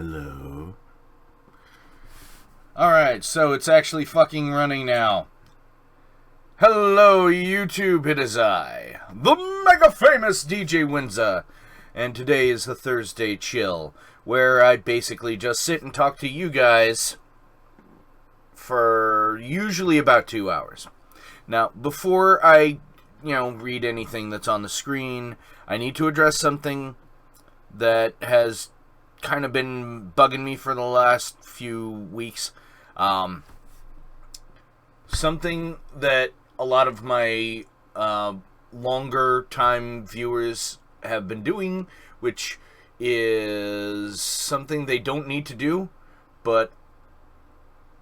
Hello. Alright, so it's actually fucking running now. Hello, YouTube, it is I, the mega famous DJ Winza, and today is the Thursday Chill, where I basically just sit and talk to you guys for usually about 2 hours. Now, before I, read anything that's on the screen, I need to address something that has kind of been bugging me for the last few weeks. Something that a lot of my longer time viewers have been doing, which is something they don't need to do, but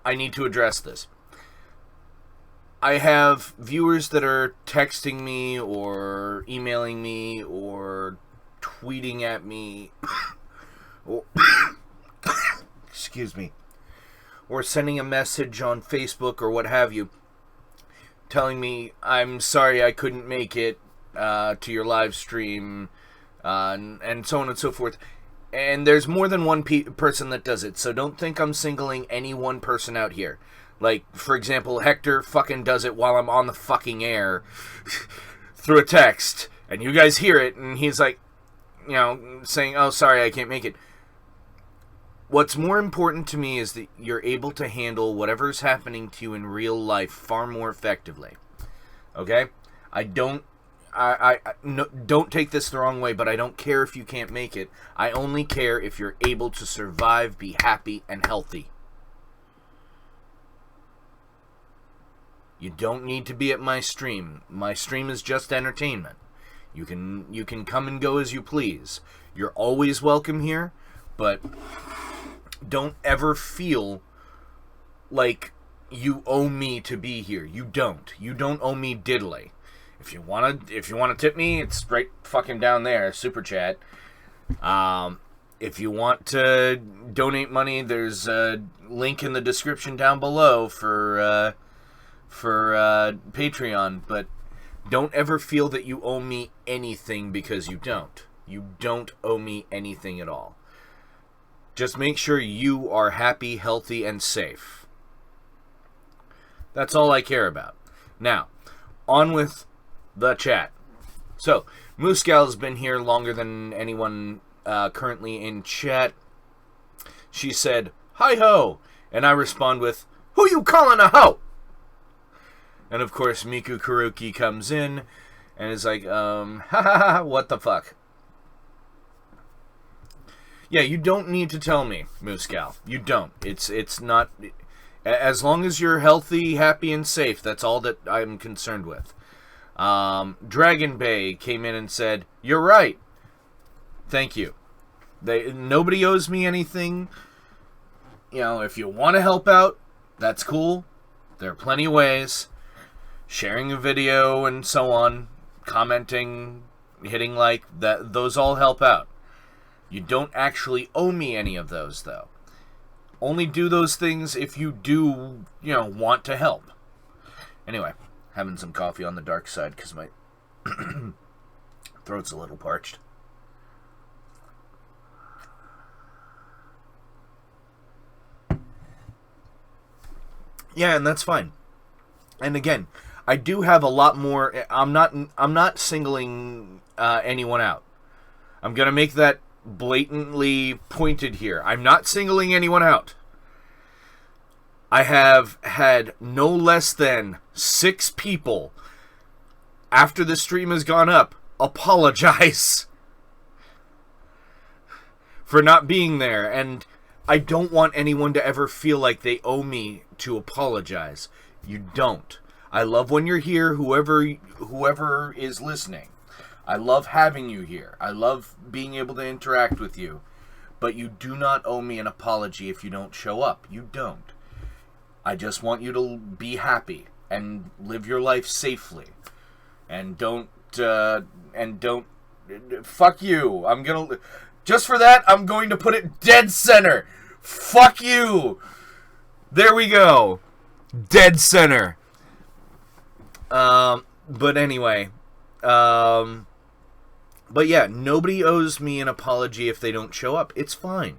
I need to address this. I have viewers that are texting me or emailing me or tweeting at me or excuse me, or sending a message on Facebook or what have you, telling me, I'm sorry I couldn't make it to your live stream, and so on and so forth. And there's more than one person that does it, so don't think I'm singling any one person out here. Like, for example, Hector fucking does it while I'm on the fucking air through a text, and you guys hear it, and he's like, saying, oh, sorry, I can't make it. What's more important to me is that you're able to handle whatever's happening to you in real life far more effectively. Okay? Don't take this the wrong way, but I don't care if you can't make it. I only care if you're able to survive, be happy, and healthy. You don't need to be at my stream. My stream is just entertainment. You can come and go as you please. You're always welcome here, but don't ever feel like you owe me to be here. You don't. You don't owe me diddly. If you wanna tip me, it's right fucking down there, super chat. If you want to donate money, there's a link in the description down below for Patreon, but don't ever feel that you owe me anything, because you don't. You don't owe me anything at all. Just make sure you are happy, healthy, and safe. That's all I care about. Now, on with the chat. So, Moosgal's been here longer than anyone currently in chat. She said, hi-ho! And I respond with, who you calling a hoe? And of course, Miku Kuruki comes in and is like, ha ha ha, what the fuck? Yeah, you don't need to tell me, Moosgal. You don't. It's not... As long as you're healthy, happy, and safe, that's all that I'm concerned with. Dragon Bay came in and said, you're right. Thank you. Nobody owes me anything. If you want to help out, that's cool. There are plenty of ways. Sharing a video and so on, commenting, hitting like, those all help out. You don't actually owe me any of those, though. Only do those things if you do, want to help. Anyway, having some coffee on the dark side because my throat's a little parched. Yeah, and that's fine. And again, I do have a lot more. I'm not singling anyone out. I'm gonna make that blatantly pointed here. I'm not singling anyone out. I have had no less than 6 people, after the stream has gone up, apologize for not being there, and I don't want anyone to ever feel like they owe me to apologize. You don't. I love when you're here, whoever is listening. I love having you here. I love being able to interact with you. But you do not owe me an apology if you don't show up. You don't. I just want you to be happy and live your life safely. And don't fuck you. Just for that, I'm going to put it dead center. Fuck you. There we go. Dead center. But anyway, But yeah, nobody owes me an apology if they don't show up. It's fine.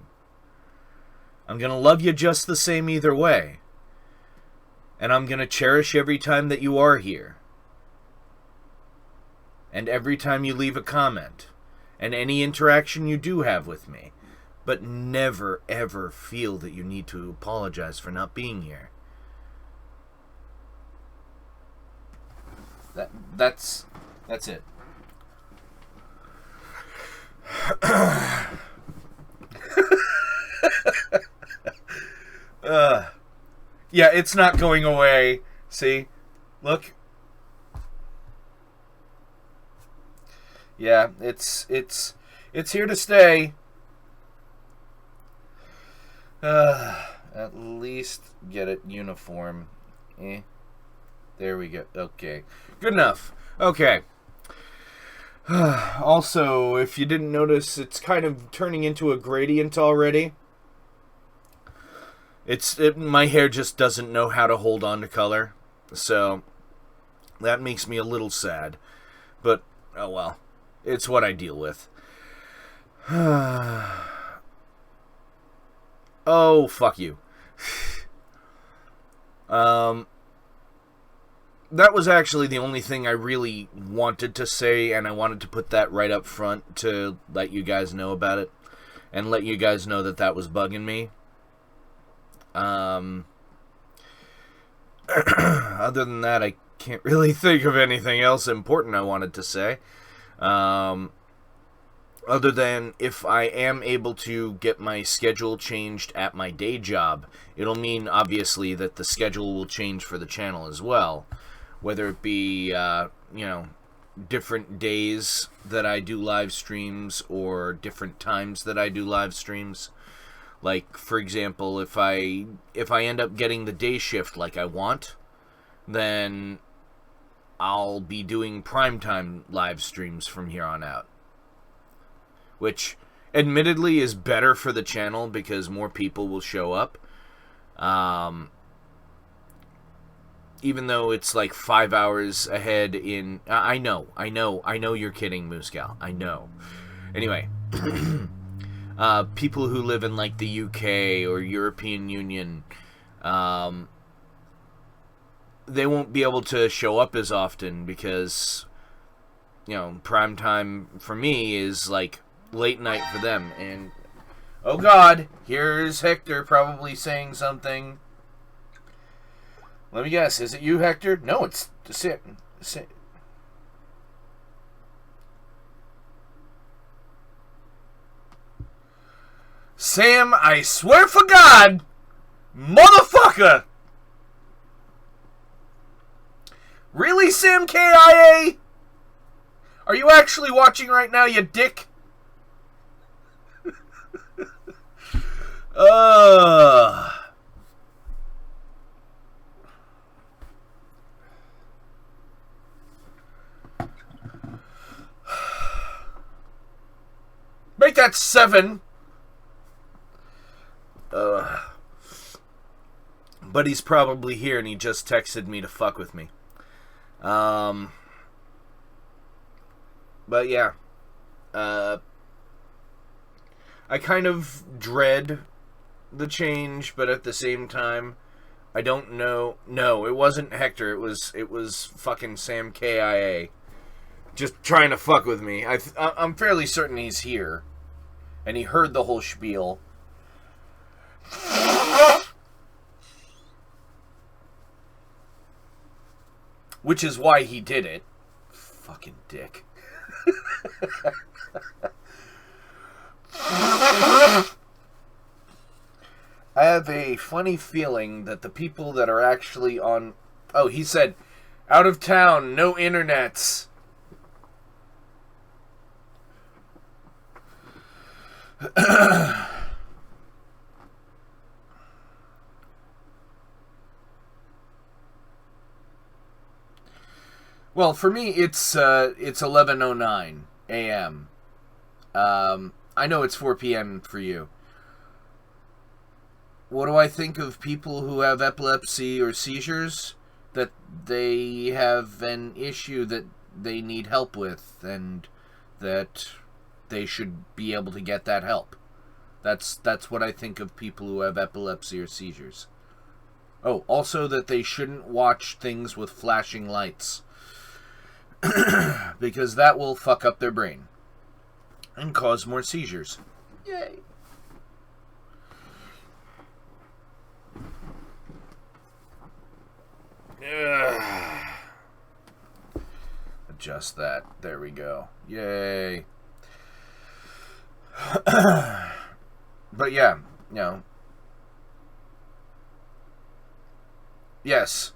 I'm going to love you just the same either way. And I'm going to cherish every time that you are here. And every time you leave a comment. And any interaction you do have with me. But never, ever feel that you need to apologize for not being here. That's it. Yeah, it's not going away. See? Look. Yeah, it's here to stay. At least get it uniform. There we go. Okay. Good enough. Okay. Also, if you didn't notice, it's kind of turning into a gradient already. My hair just doesn't know how to hold on to color. So, that makes me a little sad. But, oh well. It's what I deal with. Oh, fuck you. That was actually the only thing I really wanted to say, and I wanted to put that right up front to let you guys know about it, and let you guys know that that was bugging me. Other than that, I can't really think of anything else important I wanted to say. Other than if I am able to get my schedule changed at my day job, it'll mean, obviously, that the schedule will change for the channel as well. Whether it be, different days that I do live streams or different times that I do live streams. Like, for example, if I end up getting the day shift like I want, then I'll be doing primetime live streams from here on out. Which, admittedly, is better for the channel because more people will show up. Even though it's like 5 hours ahead in... I know you're kidding, Moosegal. I know. Anyway. People who live in like the UK or European Union, they won't be able to show up as often because, prime time for me is like late night for them. And, oh God, here's Hector probably saying something. Let me guess, is it you, Hector? No, it's Sam, I swear for God, motherfucker! Really, Sam KIA? Are you actually watching right now, you dick? Make that 7. But he's probably here and he just texted me to fuck with me. But yeah. I kind of dread the change, but at the same time, I don't know. No, it wasn't Hector. It was fucking Sam KIA. Just trying to fuck with me. I'm fairly certain he's here. And he heard the whole spiel. Which is why he did it. Fucking dick. I have a funny feeling that the people that are actually on... Oh, he said, out of town, no internets. Well, for me, it's 11:09 a.m. I know it's 4 p.m. for you. What do I think of people who have epilepsy or seizures? That they have an issue that they need help with, and that they should be able to get that help. That's what I think of people who have epilepsy or seizures. Oh, also that they shouldn't watch things with flashing lights. Because that will fuck up their brain. And cause more seizures. Yay. Adjust that. There we go. Yay. But yeah, you know. Yes.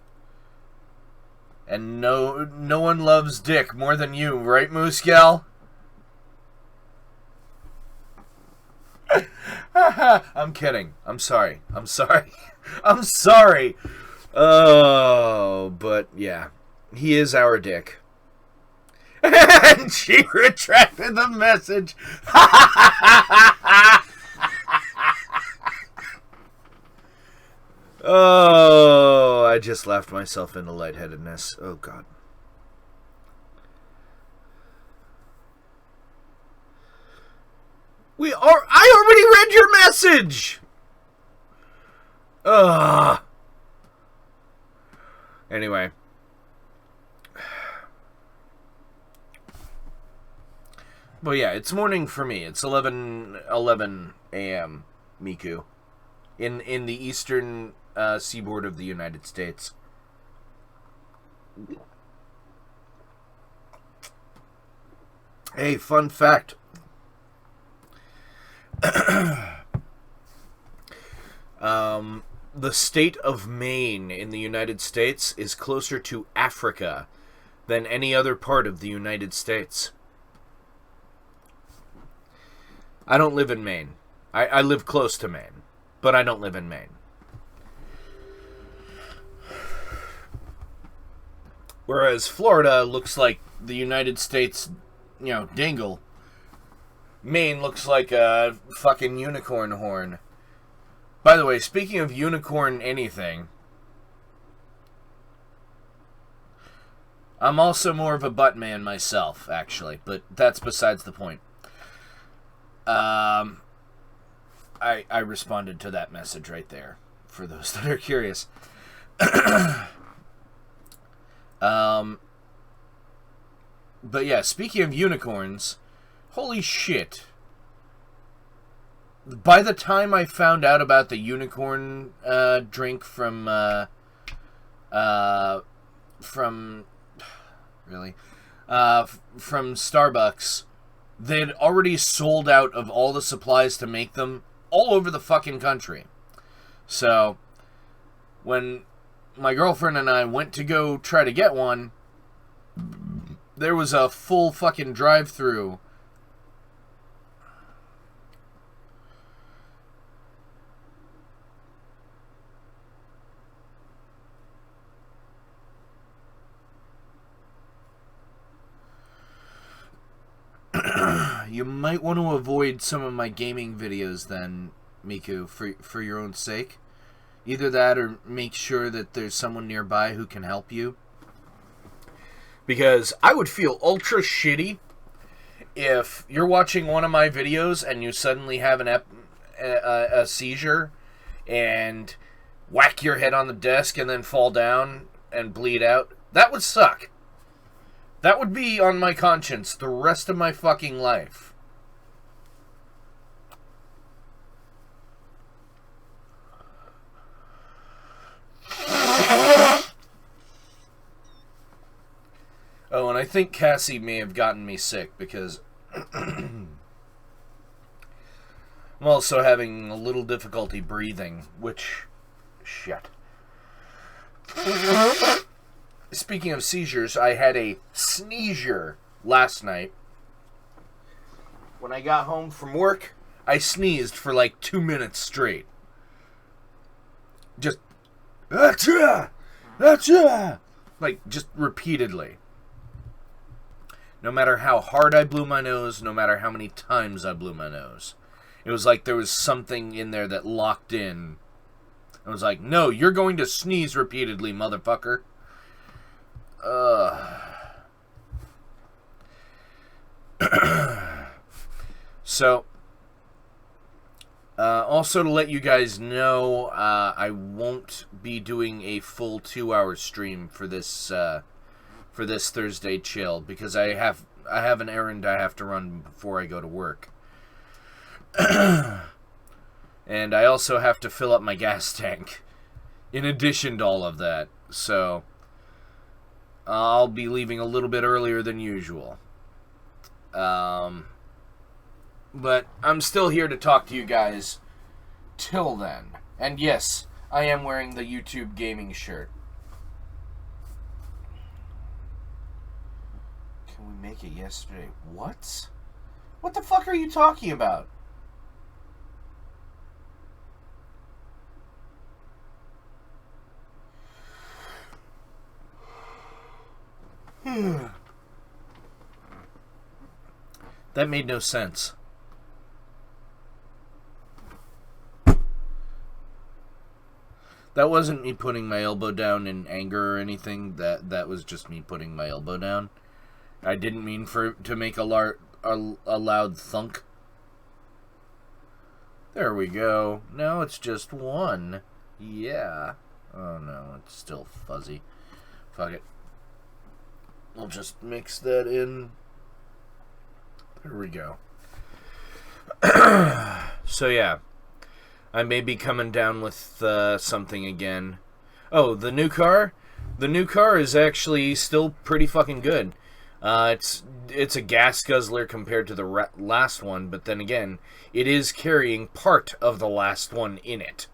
And no one loves dick more than you, right, Moose Gal? I'm kidding. I'm sorry. I'm sorry. I'm sorry. Oh, but yeah. He is our dick. And she retracted the message. Oh, I just laughed myself into lightheadedness. Oh, God. I already read your message! Ugh. Anyway. Well, yeah, it's morning for me. It's 11 a.m., Miku. In the eastern seaboard of the United States. Hey, fun fact. The state of Maine in the United States is closer to Africa than any other part of the United States. I don't live in Maine. I live close to Maine, but I don't live in Maine. Whereas Florida looks like the United States, dingle. Maine looks like a fucking unicorn horn. By the way, speaking of unicorn anything, I'm also more of a butt man myself, actually, but that's besides the point. I responded to that message right there, for those that are curious. But yeah, speaking of unicorns, holy shit. By the time I found out about the unicorn drink from Starbucks, they'd already sold out of all the supplies to make them all over the fucking country. So, when my girlfriend and I went to go try to get one, there was a full fucking drive-through. You might want to avoid some of my gaming videos then, Miku, for your own sake. Either that or make sure that there's someone nearby who can help you. Because I would feel ultra shitty if you're watching one of my videos and you suddenly have a seizure and whack your head on the desk and then fall down and bleed out. That would suck. That would be on my conscience the rest of my fucking life. Oh, and I think Cassie may have gotten me sick because I'm also having a little difficulty breathing, which... shit. Speaking of seizures, I had a sneezer last night. When I got home from work, I sneezed for like 2 minutes straight. Just... achoo! Achoo! Like, just repeatedly. No matter how hard I blew my nose, no matter how many times I blew my nose. It was like there was something in there that locked in. I was like, no, you're going to sneeze repeatedly, motherfucker. So, Also, to let you guys know, I won't be doing a full 2-hour stream for this Thursday chill because I have an errand I have to run before I go to work, and I also have to fill up my gas tank. In addition to all of that, so I'll be leaving a little bit earlier than usual. But I'm still here to talk to you guys till then. And yes, I am wearing the YouTube gaming shirt. Can we make it yesterday? What? What the fuck are you talking about? That made no sense. That wasn't me putting my elbow down in anger or anything. That was just me putting my elbow down. I didn't mean to make a loud thunk. There we go. Now it's just one. Yeah. Oh no, it's still fuzzy. Fuck it. We'll just mix that in. There we go. So yeah. I may be coming down with something again. Oh, the new car? The new car is actually still pretty fucking good. It's a gas guzzler compared to the last one, but then again, it is carrying part of the last one in it.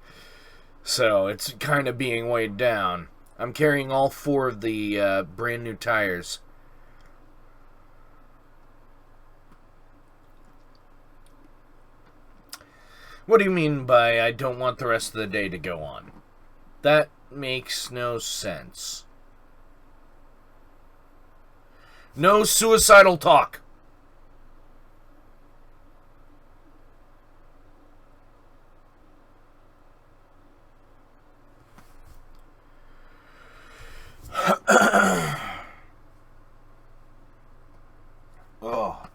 So, it's kind of being weighed down. I'm carrying all 4 of the brand new tires. What do you mean by I don't want the rest of the day to go on? That makes no sense. No suicidal talk. Oh.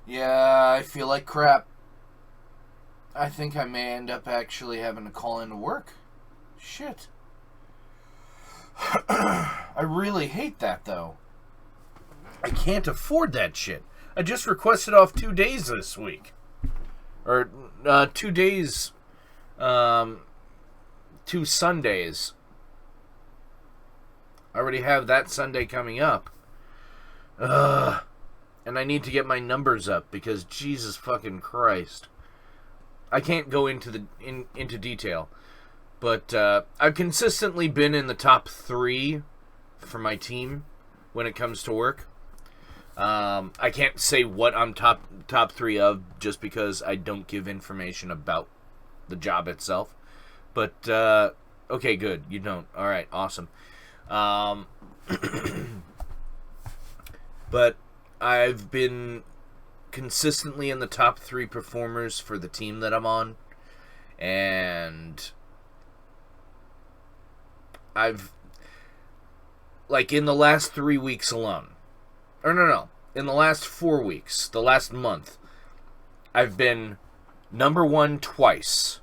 Yeah, I feel like crap. I think I may end up actually having to call into work. Shit. I really hate that, though. I can't afford that shit. I just requested off 2 days this week. Or, 2 days, 2 Sundays. I already have that Sunday coming up. And I need to get my numbers up, because Jesus fucking Christ. I can't go into into detail, but I've consistently been in the top 3 for my team when it comes to work. I can't say what I'm top 3 of just because I don't give information about the job itself. But okay, good. You don't. All right, awesome. But I've been consistently in the top 3 performers for the team that I'm on, and I've, like, in the last 3 weeks alone, or no, in the last 4 weeks, the last month, I've been number 1 twice.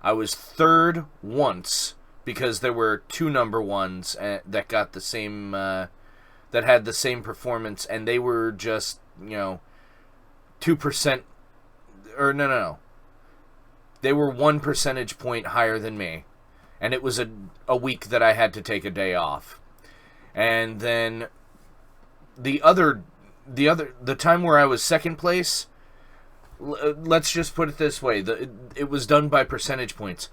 I was 3rd once, because there were 2 number 1s that got the same, that had the same performance, and they were just, 2%, or no. They were 1 percentage point higher than me. And it was a week that I had to take a day off. And then the time where I was 2nd place, let's just put it this way. It was done by percentage points.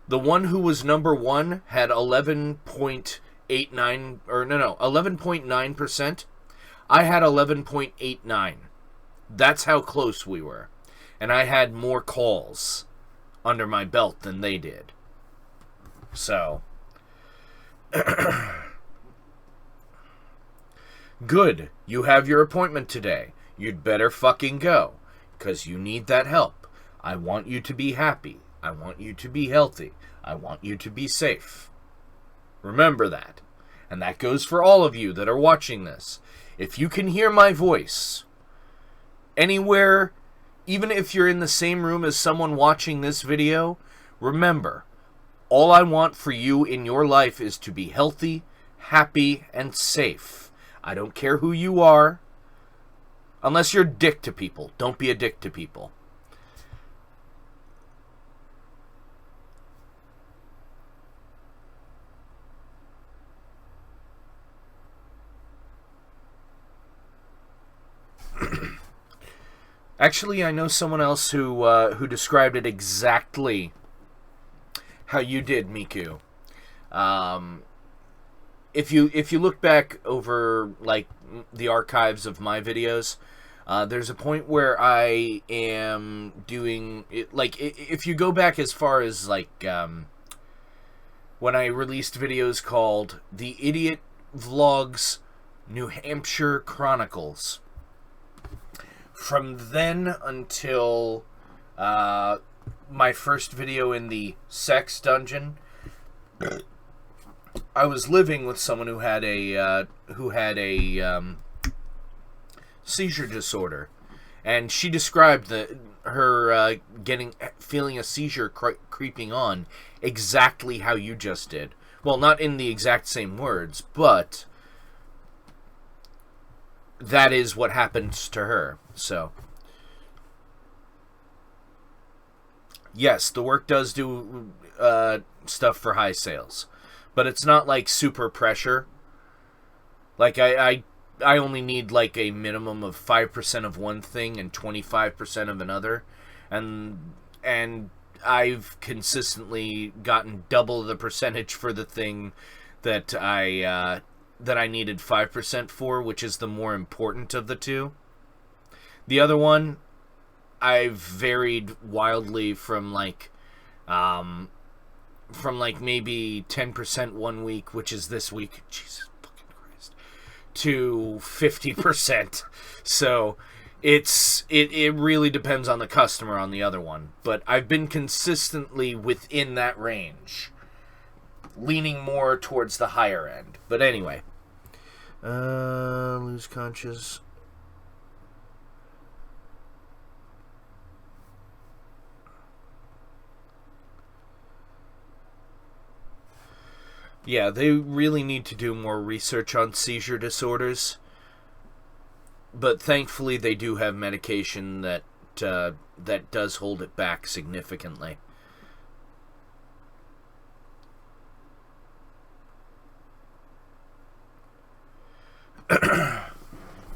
The one who was number 1 had 11.89, or 11.9%. I had 11.89. That's how close we were. And I had more calls under my belt than they did. So. Good. You have your appointment today. You'd better fucking go. Because you need that help. I want you to be happy. I want you to be healthy. I want you to be safe. Remember that. And that goes for all of you that are watching this. If you can hear my voice anywhere even if you're in the same room as someone watching this video, remember, all I want for you in your life is to be healthy, happy, and safe. I don't care who you are. Unless you're a dick to people. Don't be a dick to people. Actually, I know someone else who described it exactly how you did, Miku. If you look back over like the archives of my videos, there's a point where I am doing it, like if you go back as far as like when I released videos called The Idiot Vlogs New Hampshire Chronicles. From then until my first video in the sex dungeon, I was living with someone who had a seizure disorder, and she described her feeling a seizure creeping on exactly how you just did. Well, not in the exact same words, but that is what happened to her. So, yes, the work does do stuff for high sales, but it's not like super pressure. Like I only need like a minimum of 5% of one thing and 25% of another, and I've consistently gotten double the percentage for the thing that I needed 5% for, which is the more important of the two. The other one, I've varied wildly from like maybe 10% one week, which is this week, Jesus fucking Christ, to 50%. So it really depends on the customer on the other one. But I've been consistently within that range, leaning more towards the higher end. But anyway, lose conscious. Yeah, they really need to do more research on seizure disorders. But thankfully, they do have medication that does hold it back significantly.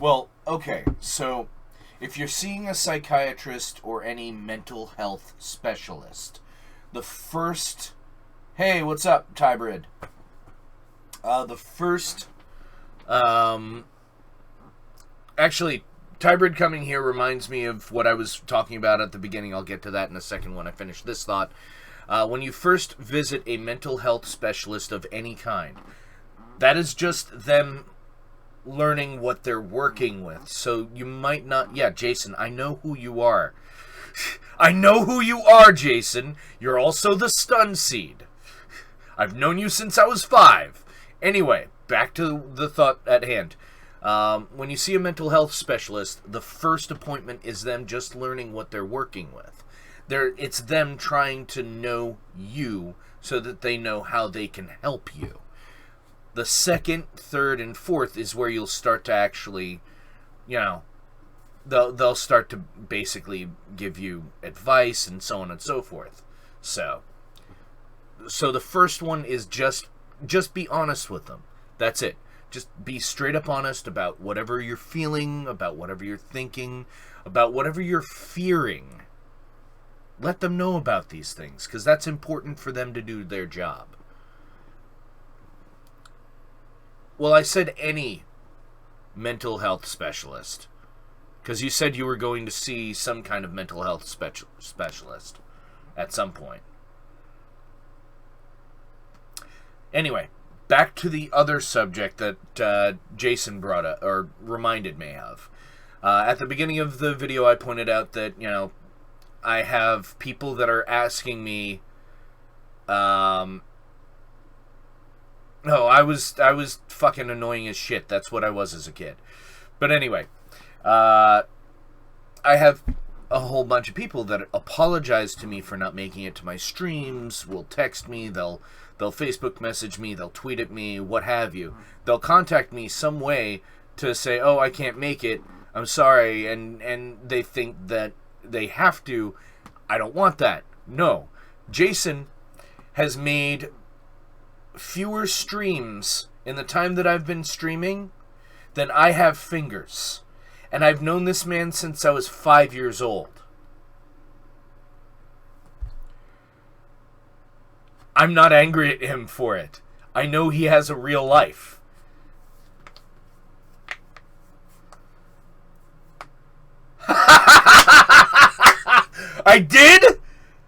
Well, okay, so if you're seeing a psychiatrist or any mental health specialist, the first... Hey, what's up, Tybrid? The first... Actually, Tybrid coming here reminds me of what I was talking about at the beginning. I'll get to that in a second when I finish this thought. When you first visit a mental health specialist of any kind, that is just them learning what they're working with. So you might not... Yeah, Jason, I know who you are. I know who you are, Jason. You're also the stun seed. I've known you since I was 5. Anyway, back to the thought at hand. When you see a mental health specialist, the first appointment is them just learning what they're working with. It's them trying to know you so that they know how they can help you. The second, third, and fourth is where you'll start to actually, they'll start to basically give you advice and so on and so forth. So the first one is just be honest with them. That's it. Just be straight up honest about whatever you're feeling, about whatever you're thinking, about whatever you're fearing. Let them know about these things, because that's important for them to do their job. Well, I said any mental health specialist, because you said you were going to see some kind of mental health specialist at some point. Anyway, back to the other subject that Jason brought up, or reminded me of. At the beginning of the video, I pointed out that, I have people that are asking me, no, I was fucking annoying as shit. That's what I was as a kid. But anyway, I have a whole bunch of people that apologize to me for not making it to my streams, will text me, they'll Facebook message me, they'll tweet at me, what have you. They'll contact me some way to say, oh, I can't make it, I'm sorry, and they think that they have to. I don't want that. No. Jason has made fewer streams in the time that I've been streaming than I have fingers. And I've known this man since I was 5 years old. I'm not angry at him for it. I know he has a real life. I did?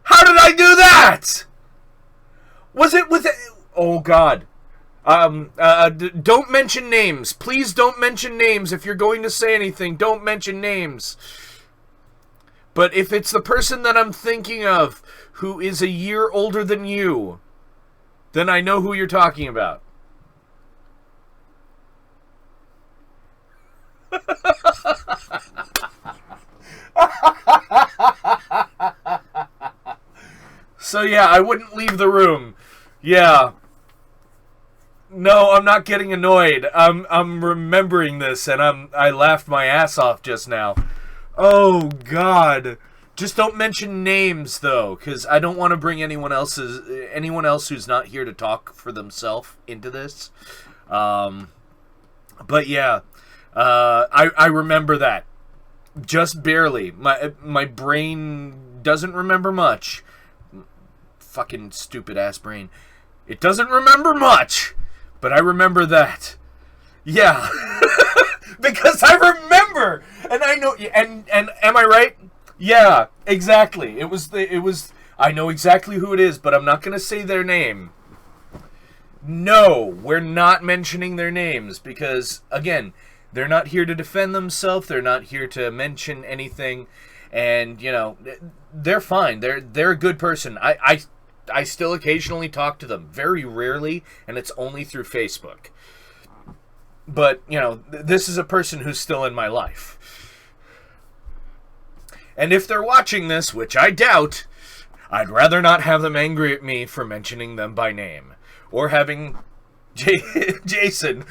How did I do that? Was it with... Oh, God. Don't mention names. Please don't mention names. If you're going to say anything, don't mention names. But if it's the person that I'm thinking of, who is a year older than you, then I know who you're talking about. So yeah, I wouldn't leave the room. Yeah. No, I'm not getting annoyed. I'm remembering this, and I laughed my ass off just now. Oh God. Just don't mention names though, because I don't want to bring anyone else who's not here to talk for themselves into this. But yeah, I remember that. Just barely. My brain doesn't remember much. Fucking stupid ass brain. It doesn't remember much, but I remember that. Yeah. Because I remember, and I know, and am I right? Yeah, exactly. It was I know exactly who it is, but I'm not going to say their name. No, we're not mentioning their names because, again, they're not here to defend themselves. They're not here to mention anything. And, you know, they're fine. They're a good person. I still occasionally talk to them. Very rarely, and it's only through Facebook. But, you know, this is a person who's still in my life. And if they're watching this, which I doubt, I'd rather not have them angry at me for mentioning them by name. Or having Jason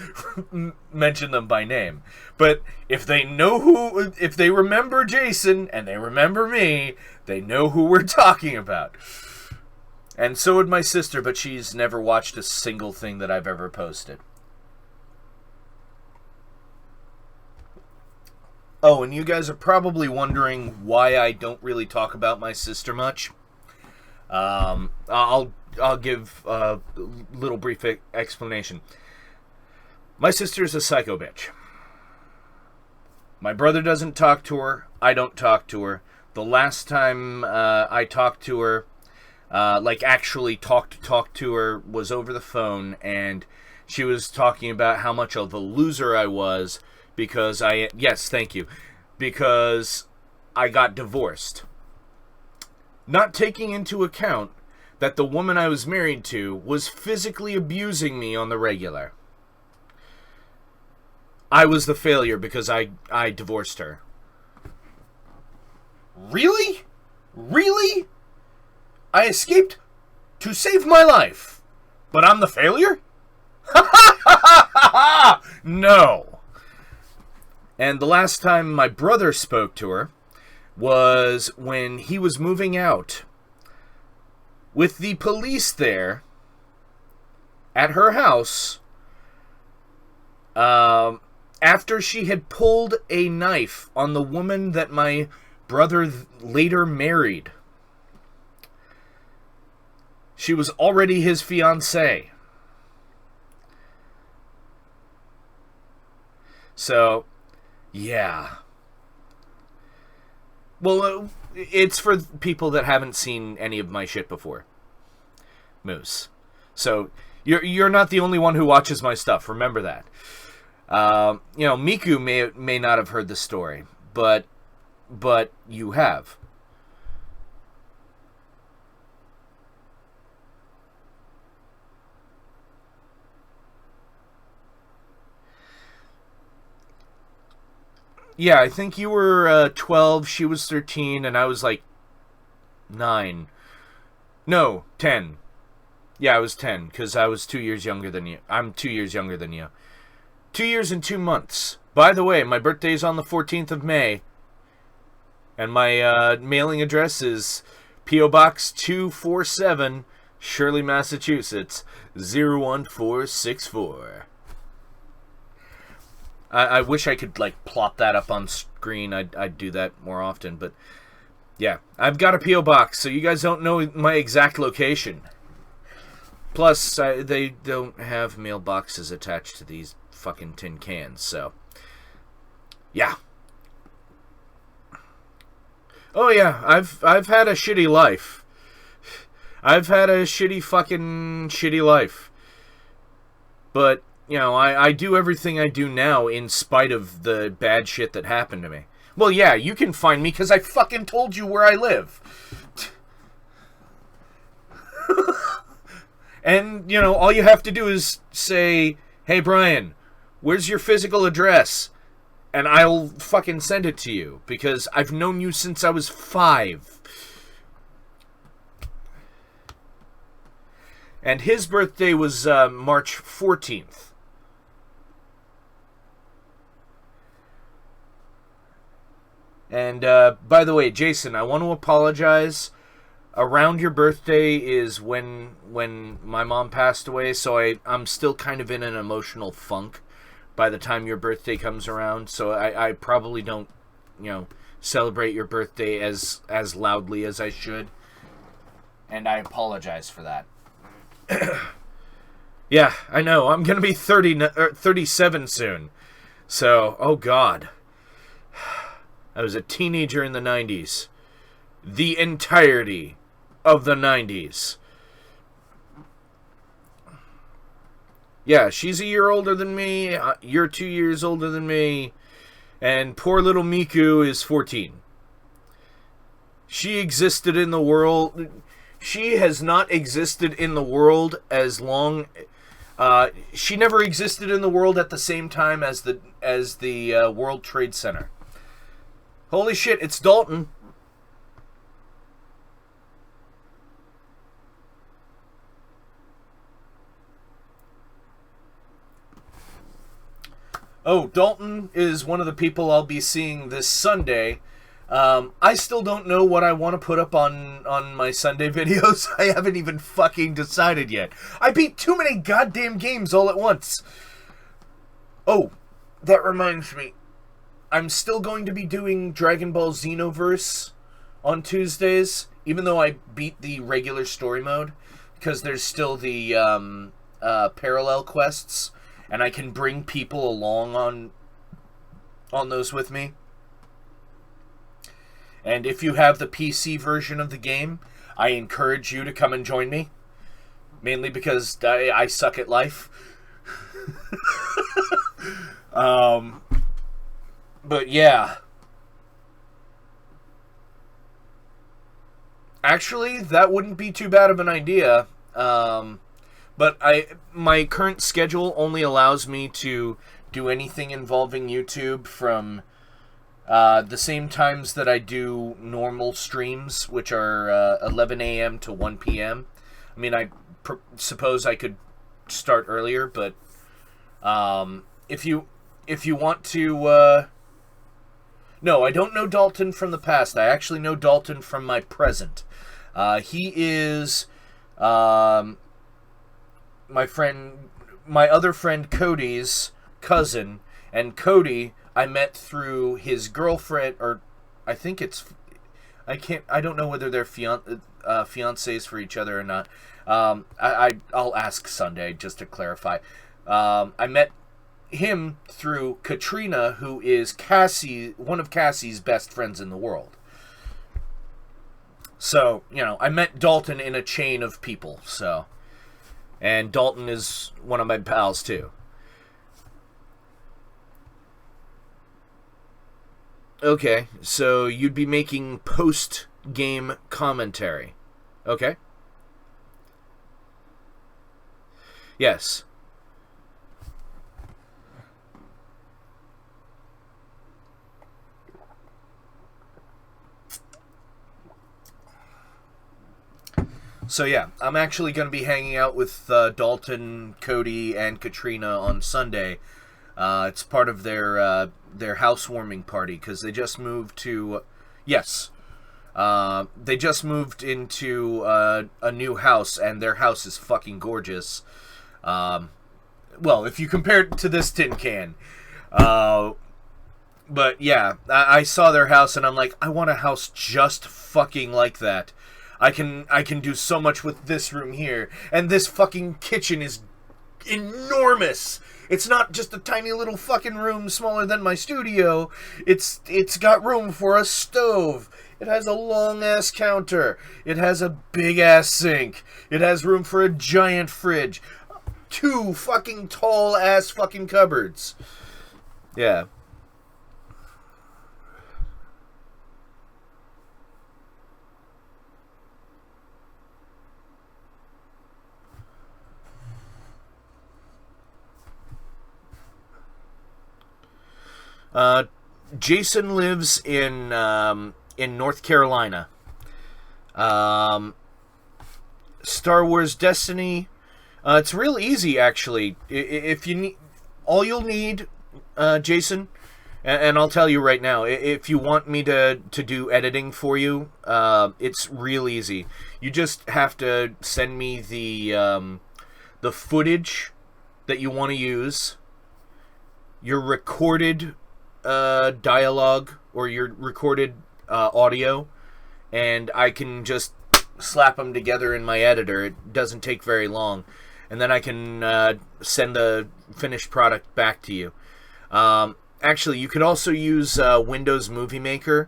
mention them by name. But if they know if they remember Jason and they remember me, they know who we're talking about. And so would my sister, but she's never watched a single thing that I've ever posted. Oh, and you guys are probably wondering why I don't really talk about my sister much. I'll give a little brief explanation. My sister's a psycho bitch. My brother doesn't talk to her. I don't talk to her. The last time I talked to her, like actually talk to her, was over the phone, and she was talking about how much of a loser I was because because I got divorced. Not taking into account that the woman I was married to was physically abusing me on the regular. I was the failure because I divorced her. Really? Really? I escaped to save my life, but I'm the failure? No. And the last time my brother spoke to her was when he was moving out with the police there at her house after she had pulled a knife on the woman that my brother later married. She was already his fiancée. So, yeah. Well, it's for people that haven't seen any of my shit before. Moose. So, you're not the only one who watches my stuff. Remember that. You know, Miku may not have heard the story, but you have. Yeah, I think you were 12, she was 13, and I was like 9. No, 10. Yeah, I was 10, because I was 2 years younger than you. I'm 2 years younger than you. 2 years and 2 months. By the way, my birthday's on the 14th of May. And my mailing address is P.O. Box 247, Shirley, Massachusetts, 01464. I wish I could, like, plop that up on screen. I'd do that more often, but yeah. I've got a P.O. Box, so you guys don't know my exact location. Plus, they don't have mailboxes attached to these fucking tin cans, so yeah. Oh yeah, I've had a shitty life. I've had a shitty life. But, you know, I do everything I do now in spite of the bad shit that happened to me. Well, yeah, you can find me because I fucking told you where I live. And, you know, all you have to do is say, hey, Brian, where's your physical address? And I'll fucking send it to you, because I've known you since I was 5. And his birthday was March 14th. And, by the way, Jason, I want to apologize. Around your birthday is when my mom passed away, so I'm still kind of in an emotional funk by the time your birthday comes around, so I probably don't, you know, celebrate your birthday as loudly as I should, and I apologize for that. Yeah, I know, I'm gonna be 37 soon, so, oh god. I was a teenager in the 90s. The entirety of the 90s. Yeah, she's a year older than me, you're 2 years older than me, and poor little Miku is 14. She existed in the world. She has not existed in the world as long. She never existed in the world at the same time as the World Trade Center. Holy shit! It's Dalton. Oh, Dalton is one of the people I'll be seeing this Sunday. I still don't know what I want to put up on my Sunday videos. I haven't even fucking decided yet. I beat too many goddamn games all at once. Oh, that reminds me. I'm still going to be doing Dragon Ball Xenoverse on Tuesdays, even though I beat the regular story mode, because there's still the parallel quests, and I can bring people along on those with me. And if you have the PC version of the game, I encourage you to come and join me. Mainly because I suck at life. But yeah. Actually, that wouldn't be too bad of an idea. But my current schedule only allows me to do anything involving YouTube from the same times that I do normal streams, which are 11 a.m. to 1 p.m. I mean, I suppose I could start earlier, but if you want to... No, I don't know Dalton from the past. I actually know Dalton from my present. He is my other friend Cody's cousin, and Cody I met through his girlfriend, or I think it's, I don't know whether they're fiancés for each other or not. I'll ask Sunday just to clarify. I met him through Katrina, who is one of Cassie's best friends in the world. So, you know, I met Dalton in a chain of people, so. And Dalton is one of my pals, too. Okay, so you'd be making post-game commentary. Okay? Yes. So yeah, I'm actually going to be hanging out with Dalton, Cody, and Katrina on Sunday. It's part of their housewarming party because they just moved to. Yes, they just moved into a new house, and their house is fucking gorgeous. Well, if you compare it to this tin can. But yeah, I saw their house, and I'm like, I want a house just fucking like that. I can do so much with this room here, and this fucking kitchen is enormous. It's not just a tiny little fucking room smaller than my studio. It's got room for a stove. It has a long ass counter. It has a big ass sink. It has room for a giant fridge. 2 fucking tall ass fucking cupboards. Yeah. Jason lives in North Carolina. Star Wars Destiny. It's real easy, actually. If you need, all you'll need, Jason, and I'll tell you right now, if you want me to do editing for you, it's real easy. You just have to send me the footage that you want to use, your recorded dialogue or your recorded audio, and I can just slap them together in my editor. It doesn't take very long, and then I can send the finished product back to you. Actually, you could also use Windows Movie Maker.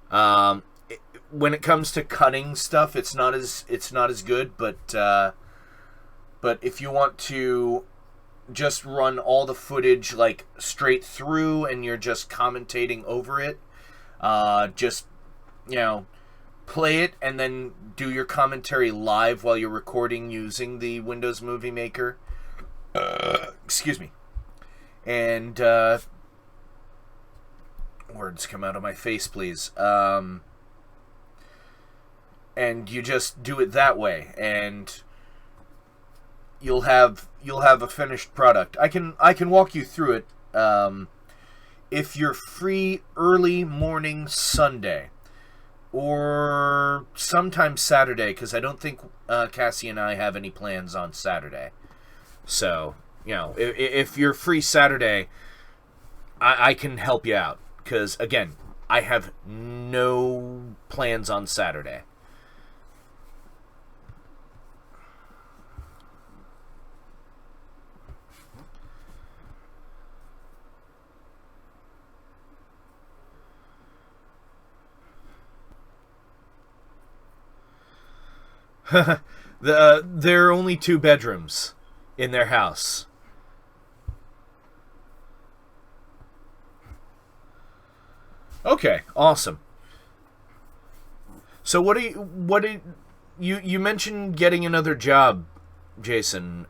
When it comes to cutting stuff, it's not as good, but if you want to just run all the footage like straight through and you're just commentating over it, just, play it and then do your commentary live while you're recording using the Windows Movie Maker. Excuse me. And words come out of my face, please. And you just do it that way, and you'll have a finished product. I can walk you through it. If you're free early morning Sunday, or sometime Saturday, because I don't think Cassie and I have any plans on Saturday. So, if you're free Saturday, I can help you out. Because, again, I have no plans on Saturday. There are only 2 bedrooms in their house. Okay, awesome. So you mentioned getting another job, Jason.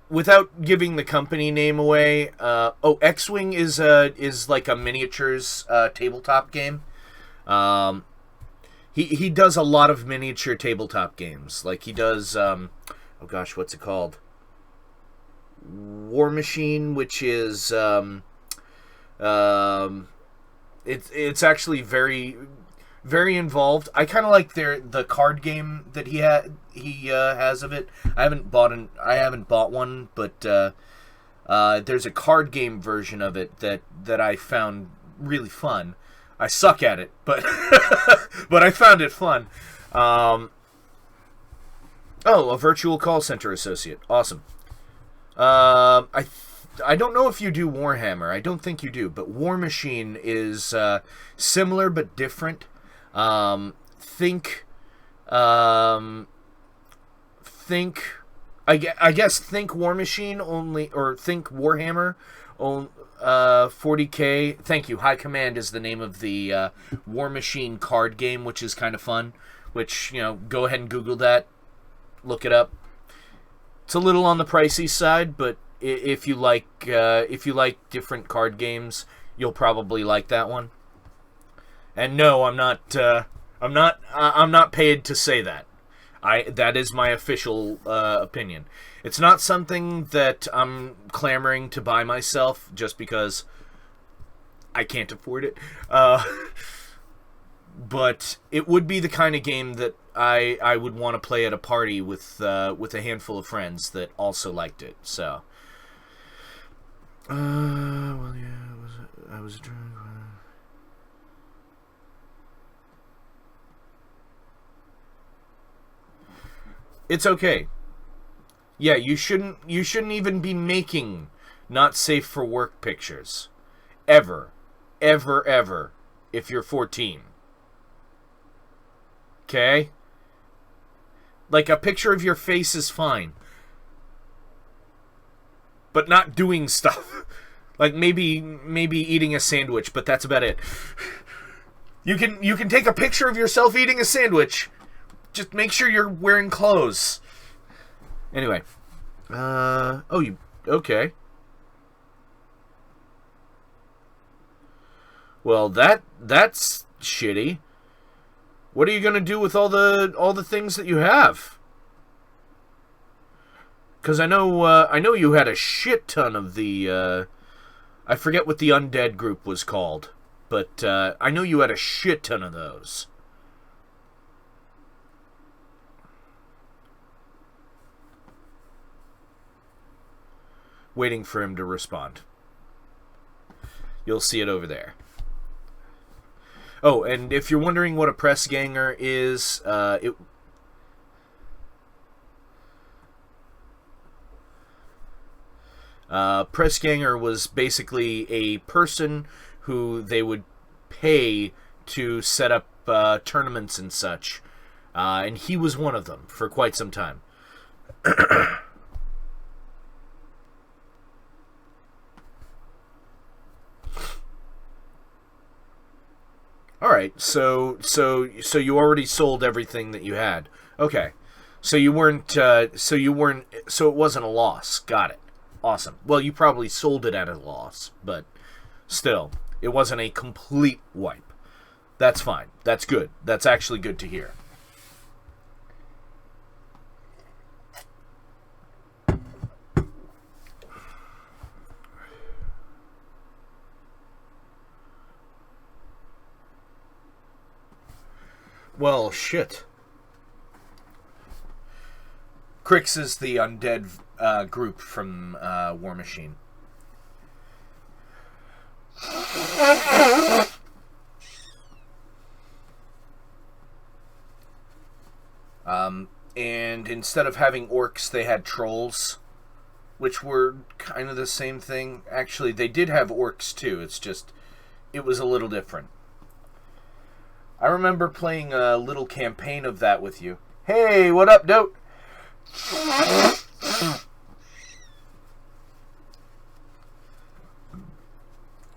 Without giving the company name away, X-Wing is like a miniatures tabletop game. He does a lot of miniature tabletop games. Like he does, what's it called? War Machine, which is it's actually very, very involved. I kind of like the card game that he has of it. I haven't bought one, but there's a card game version of it that I found really fun. I suck at it, but but I found it fun. A virtual call center associate. Awesome. I don't know if you do Warhammer. I don't think you do, but War Machine is similar but different. Think I guess think War Machine only, or think Warhammer on 40K. Thank you. High Command is the name of the War Machine card game, which is kind of fun. Which, go ahead and Google that, look it up. It's a little on the pricey side, but if you like different card games, you'll probably like that one. And no, I'm not paid to say that. That is my official opinion. It's not something that I'm clamoring to buy myself just because I can't afford it. But it would be the kind of game that I would want to play at a party with a handful of friends that also liked it. So, well, yeah, I was drunk. It's okay. Yeah, you shouldn't even be making not safe for work pictures. Ever. Ever, ever. If you're 14. Okay? Like, a picture of your face is fine. But not doing stuff. Like, maybe eating a sandwich, but that's about it. You can take a picture of yourself eating a sandwich. Just make sure you're wearing clothes. Anyway. Okay. Well, that's shitty. What are you gonna do with all the things that you have? Because I know you had a shit ton of the I forget what the undead group was called, but I know you had a shit ton of those. Waiting for him to respond. You'll see it over there. Oh, and if you're wondering what a press ganger is, press ganger was basically a person who they would pay to set up tournaments and such, and he was one of them for quite some time. Alright, so you already sold everything that you had. Okay. So it wasn't a loss. Got it. Awesome. Well, you probably sold it at a loss, but still, it wasn't a complete wipe. That's fine. That's good. That's actually good to hear. Well, shit. Crix is the undead group from War Machine. And instead of having orcs, they had trolls, which were kind of the same thing. Actually, they did have orcs too. It's just, it was a little different. I remember playing a little campaign of that with you. Hey, what up, Dote?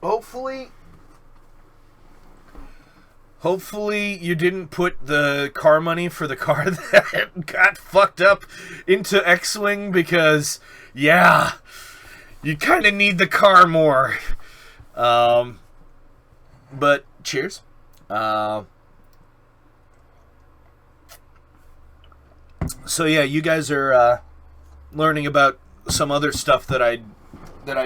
Hopefully you didn't put the car money for the car that got fucked up into X-Wing, because, yeah, you kind of need the car more. But, cheers. So yeah, you guys are learning about some other stuff that I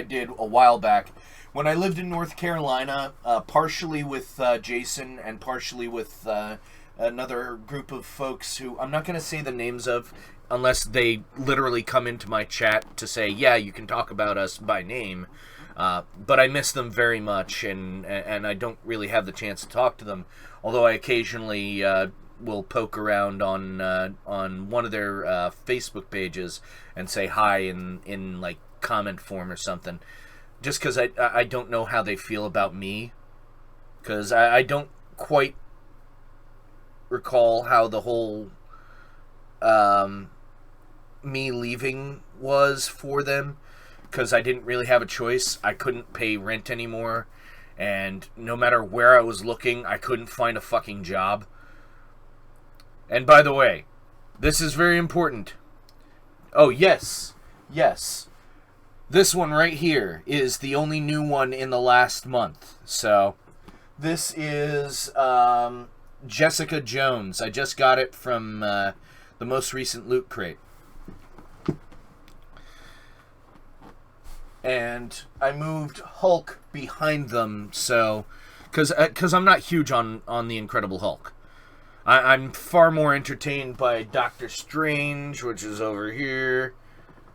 did a while back when I lived in North Carolina, partially with Jason and partially with another group of folks who I'm not going to say the names of unless they literally come into my chat to say, yeah, you can talk about us by name. But I miss them very much, and I don't really have the chance to talk to them. Although I occasionally will poke around on one of their Facebook pages and say hi in like comment form or something, just because I don't know how they feel about me, because I don't quite recall how the whole me leaving was for them. Because I didn't really have a choice. I couldn't pay rent anymore. And no matter where I was looking, I couldn't find a fucking job. And by the way, this is very important. Oh, yes. Yes. This one right here is the only new one in the last month. So, This is Jessica Jones. I just got it from the most recent Loot Crate. And I moved Hulk behind them, so... Because I'm not huge on the Incredible Hulk. I'm far more entertained by Doctor Strange, which is over here.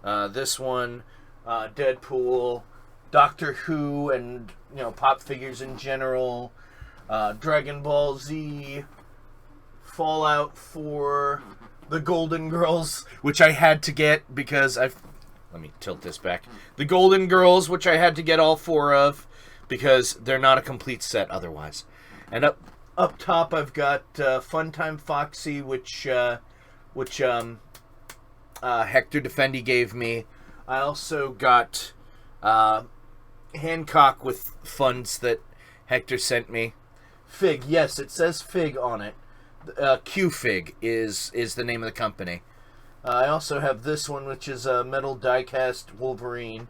This one, Deadpool, Doctor Who, and pop figures in general. Dragon Ball Z, Fallout 4, the Golden Girls, which I had to get because Let me tilt this back. The Golden Girls, which I had to get all 4 of because they're not a complete set otherwise. And up top, I've got Funtime Foxy, which Hector Defendi gave me. I also got Hancock with funds that Hector sent me. Fig, yes, it says Fig on it. Q-Fig is the name of the company. I also have this one, which is a metal die-cast Wolverine.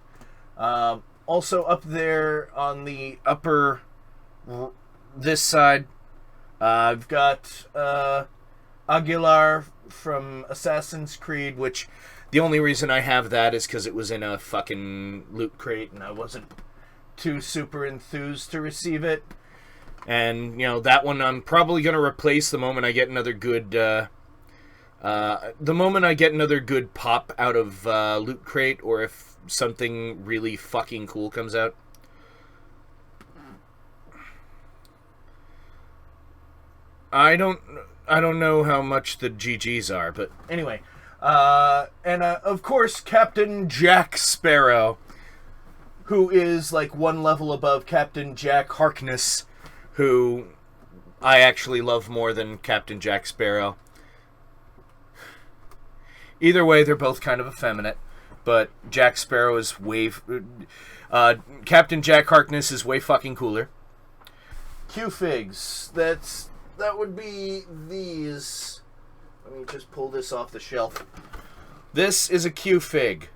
Also up there on the upper, this side, I've got Aguilar from Assassin's Creed, which the only reason I have that is because it was in a fucking Loot Crate and I wasn't too super enthused to receive it. And, that one I'm probably going to replace the moment I get another good, pop out of Loot Crate, or if something really fucking cool comes out. I don't know how much the GGs are, but anyway. And of course, Captain Jack Sparrow, who is like one level above Captain Jack Harkness, who I actually love more than Captain Jack Sparrow. Either way, they're both kind of effeminate, but Jack Sparrow is Captain Jack Harkness is way fucking cooler. Q-Figs, that would be these. Let me just pull this off the shelf. This is a Q-Fig.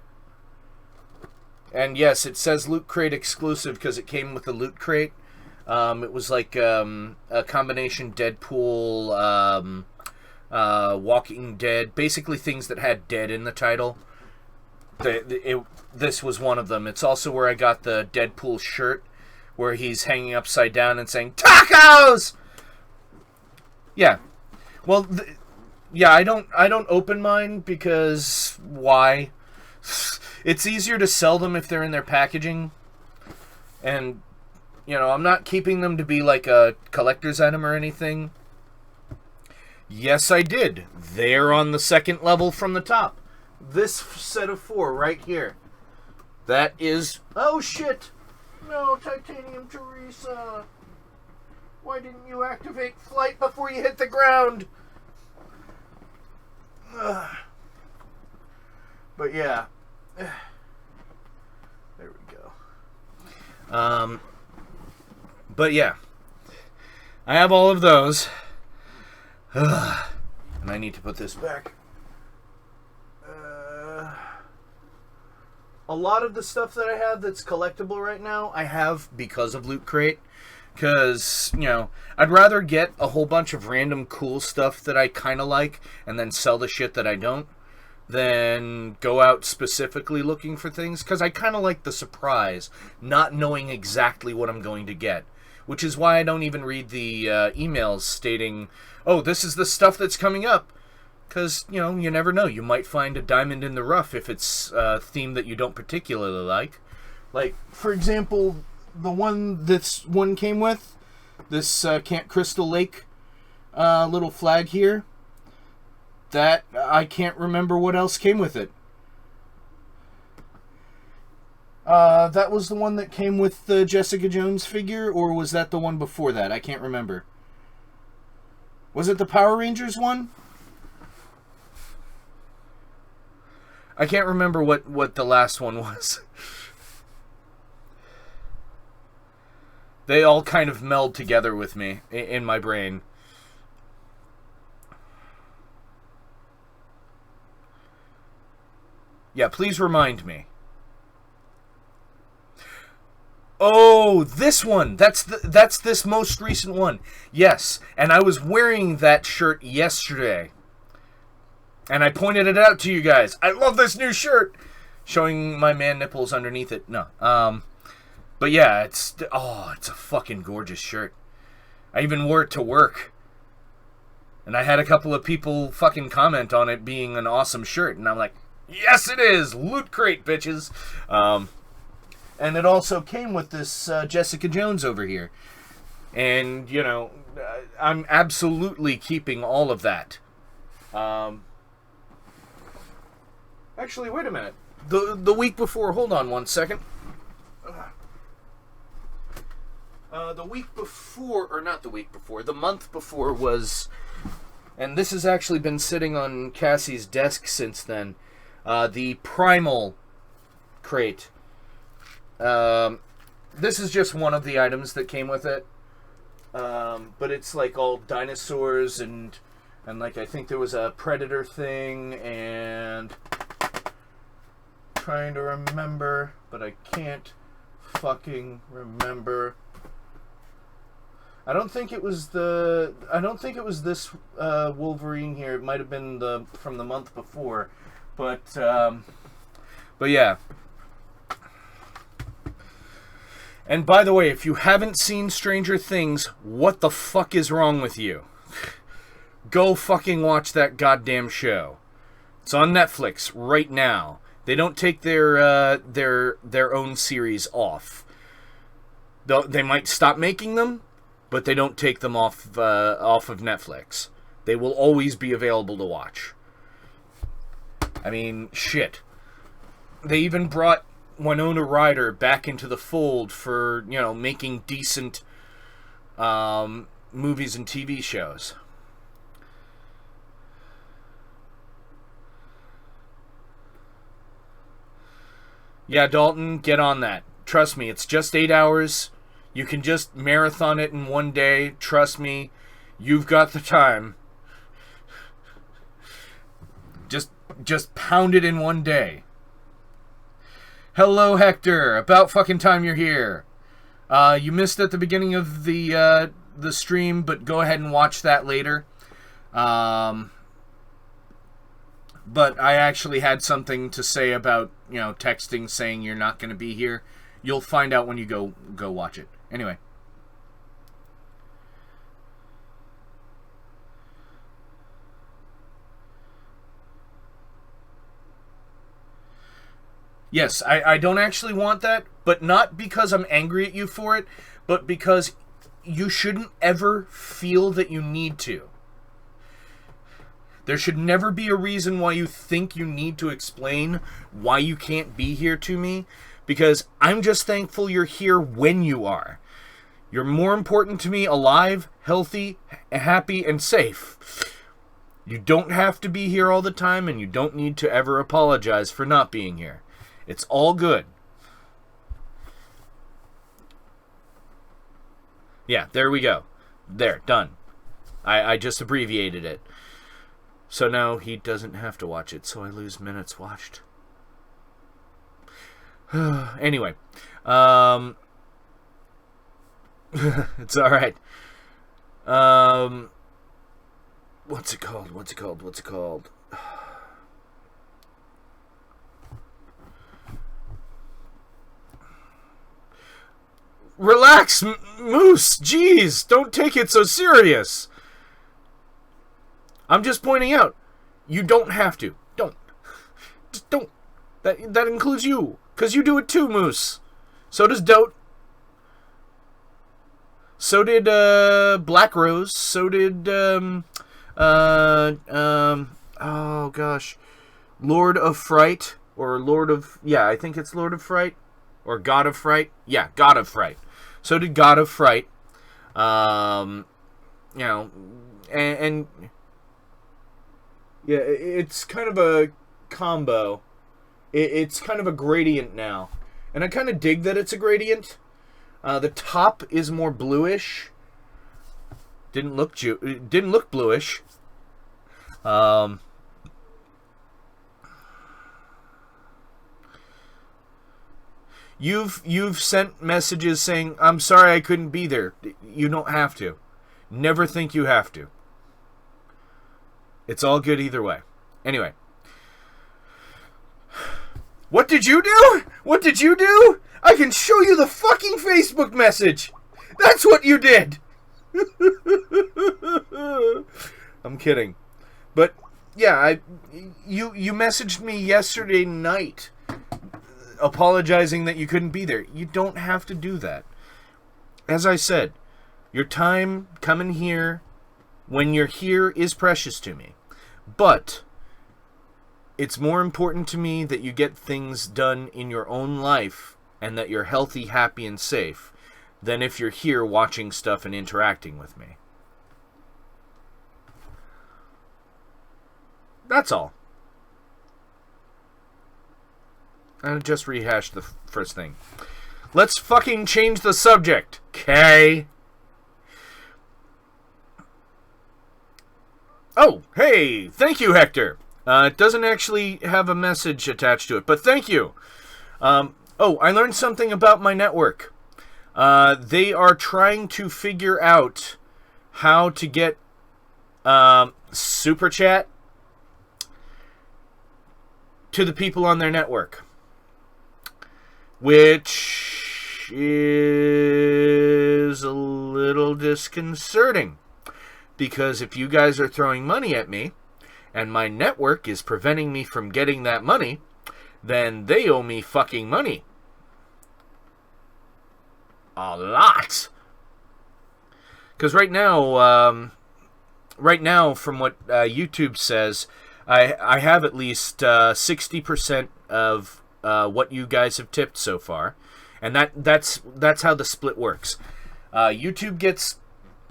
And yes, it says Loot Crate exclusive because it came with the Loot Crate. It was like a combination Deadpool, Walking Dead, basically things that had dead in the title. This was one of them. It's also where I got the Deadpool shirt, where he's hanging upside down and saying, "Tacos!" Yeah. Well, I don't open mine because why? It's easier to sell them if they're in their packaging. And, I'm not keeping them to be like a collector's item or anything. Yes, I did. They're on the second level from the top. This set of 4 right here. That is... Oh, shit! No, Titanium Teresa! Why didn't you activate flight before you hit the ground? But yeah. There we go. But yeah. I have all of those. And I need to put this back. A lot of the stuff that I have that's collectible right now, I have because of Loot Crate. Because, I'd rather get a whole bunch of random cool stuff that I kind of like and then sell the shit that I don't than go out specifically looking for things. Because I kind of like the surprise, not knowing exactly what I'm going to get. Which is why I don't even read the emails stating, oh, this is the stuff that's coming up. Because, you never know. You might find a diamond in the rough if it's a theme that you don't particularly like. Like, for example, the one this one came with, this Camp Crystal Lake little flag here, that I can't remember what else came with it. That was the one that came with the Jessica Jones figure, or was that the one before that? I can't remember. Was it the Power Rangers one? I can't remember what the last one was. They all kind of meld together with me in my brain. Yeah, please remind me. Oh, this one. That's this most recent one. Yes, and I was wearing that shirt yesterday. And I pointed it out to you guys. I love this new shirt. Showing my man nipples underneath it. No. But yeah, it's a fucking gorgeous shirt. I even wore it to work. And I had a couple of people fucking comment on it being an awesome shirt. And I'm like, yes it is! Loot Crate, bitches! And it also came with this Jessica Jones over here. And, you know, I'm absolutely keeping all of that. Actually, wait a minute. The week before, hold on one second. The week before, or not the week before, the month before was, and this has actually been sitting on Cassie's desk since then, the Primal crate. This is just one of the items that came with it. But it's like all dinosaurs and like I think there was a Predator thing and trying to remember, but I can't fucking remember. I don't think it was this Wolverine here. It might have been from the month before, but yeah. And by the way, if you haven't seen Stranger Things, what the fuck is wrong with you? Go fucking watch that goddamn show. It's on Netflix right now. They don't take their own series off. They might stop making them, but they don't take them off of Netflix. They will always be available to watch. I mean, shit. They even brought Winona Ryder back into the fold for, you know, making decent movies and TV shows. Yeah, Dalton, get on that. Trust me, it's just 8 hours. You can just marathon it in one day. Trust me, you've got the time. Just pound it in one day. Hello, Hector. About fucking time you're here. You missed at the beginning of the stream, but go ahead and watch that later. But I actually had something to say about, you know, texting saying you're not going to be here. You'll find out when you go watch it. Anyway. Yes, I don't actually want that, but not because I'm angry at you for it, but because you shouldn't ever feel that you need to. There should never be a reason why you think you need to explain why you can't be here to me, because I'm just thankful you're here when you are. You're more important to me alive, healthy, happy, and safe. You don't have to be here all the time, and you don't need to ever apologize for not being here. It's all good. Yeah, there we go. There, done. I just abbreviated it. So now he doesn't have to watch it, so I lose minutes watched. Anyway. It's alright. What's it called? Relax, Moose! Jeez, don't take it so serious! I'm just pointing out, you don't have to. Don't. Just don't. That includes you. Because you do it too, Moose. So does Dote. So did Black Rose. So did oh gosh, Lord of Fright, or Lord of, yeah, I think it's Lord of Fright, or God of Fright. Yeah, God of Fright. So did God of Fright. You know, and yeah, it's kind of a combo. It's kind of a gradient now. And I kind of dig that it's a gradient. The top is more bluish. Didn't look bluish. You've sent messages saying, I'm sorry I couldn't be there. You don't have to. Never think you have to. It's all good either way. Anyway. What did you do? What did you do? I can show you the fucking Facebook message. That's what you did. I'm kidding. But, yeah, you messaged me yesterday night apologizing that you couldn't be there. You don't have to do that. As I said, your time coming here when you're here is precious to me. But it's more important to me that you get things done in your own life and that you're healthy, happy, and safe than if you're here watching stuff and interacting with me. That's all. I just rehashed the first thing. Let's fucking change the subject, okay? Oh, hey, thank you, Hector. It doesn't actually have a message attached to it, but thank you. Oh, I learned something about my network. They are trying to figure out how to get Super Chat to the people on their network, which is a little disconcerting, because if you guys are throwing money at me, and my network is preventing me from getting that money, then they owe me fucking money. A lot. Because right now, from what YouTube says, I have at least 60% of what you guys have tipped so far, and that's how the split works. YouTube gets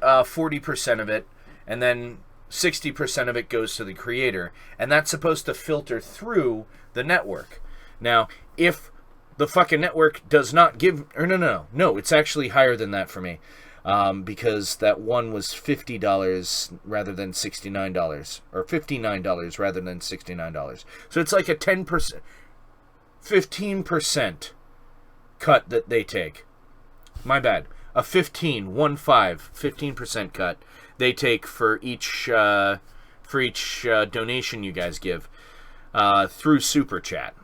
40% of it, and then 60% of it goes to the creator, and that's supposed to filter through the network. Now, if the fucking network does not give, or no, it's actually higher than that for me, because that one was $50 rather than $69, or $59 rather than $69. So it's like a 10%, 15% cut that they take. My bad. A 15% cut they take for each donation you guys give through Super Chat,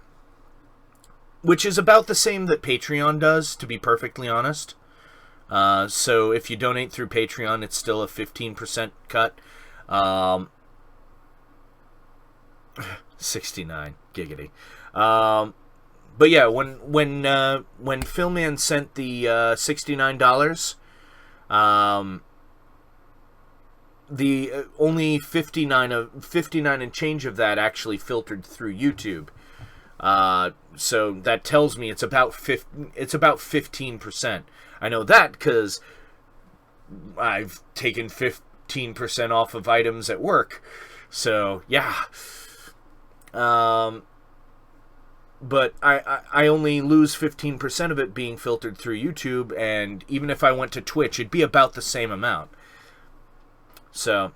which is about the same that Patreon does, to be perfectly honest. So if you donate through Patreon, it's still a 15% cut. 69 giggity. But yeah, when Philman sent the $69, the only 59 and change of that actually filtered through YouTube. So that tells me it's about 15%. I know that because I've taken 15% off of items at work. So yeah. But I only lose 15% of it being filtered through YouTube, and even if I went to Twitch, it'd be about the same amount. So,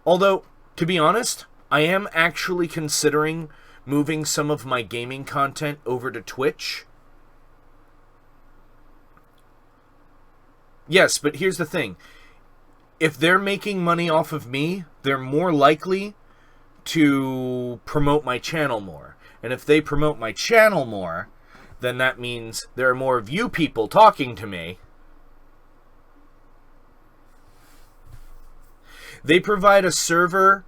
although, to be honest, I am actually considering moving some of my gaming content over to Twitch. Yes, but here's the thing. If they're making money off of me, they're more likely to promote my channel more. And if they promote my channel more, then that means there are more of you people talking to me. They provide a server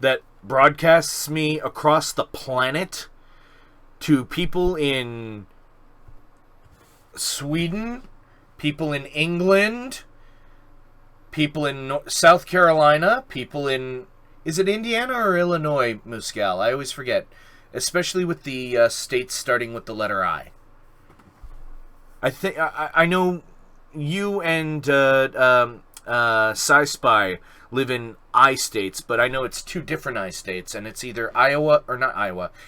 that broadcasts me across the planet to people in Sweden, people in England, people in South Carolina, people in... Is it Indiana or Illinois, Muscal? I always forget. Especially with the states starting with the letter I. I think I know you and PsySpy live in I states, but I know it's two different I states, and it's either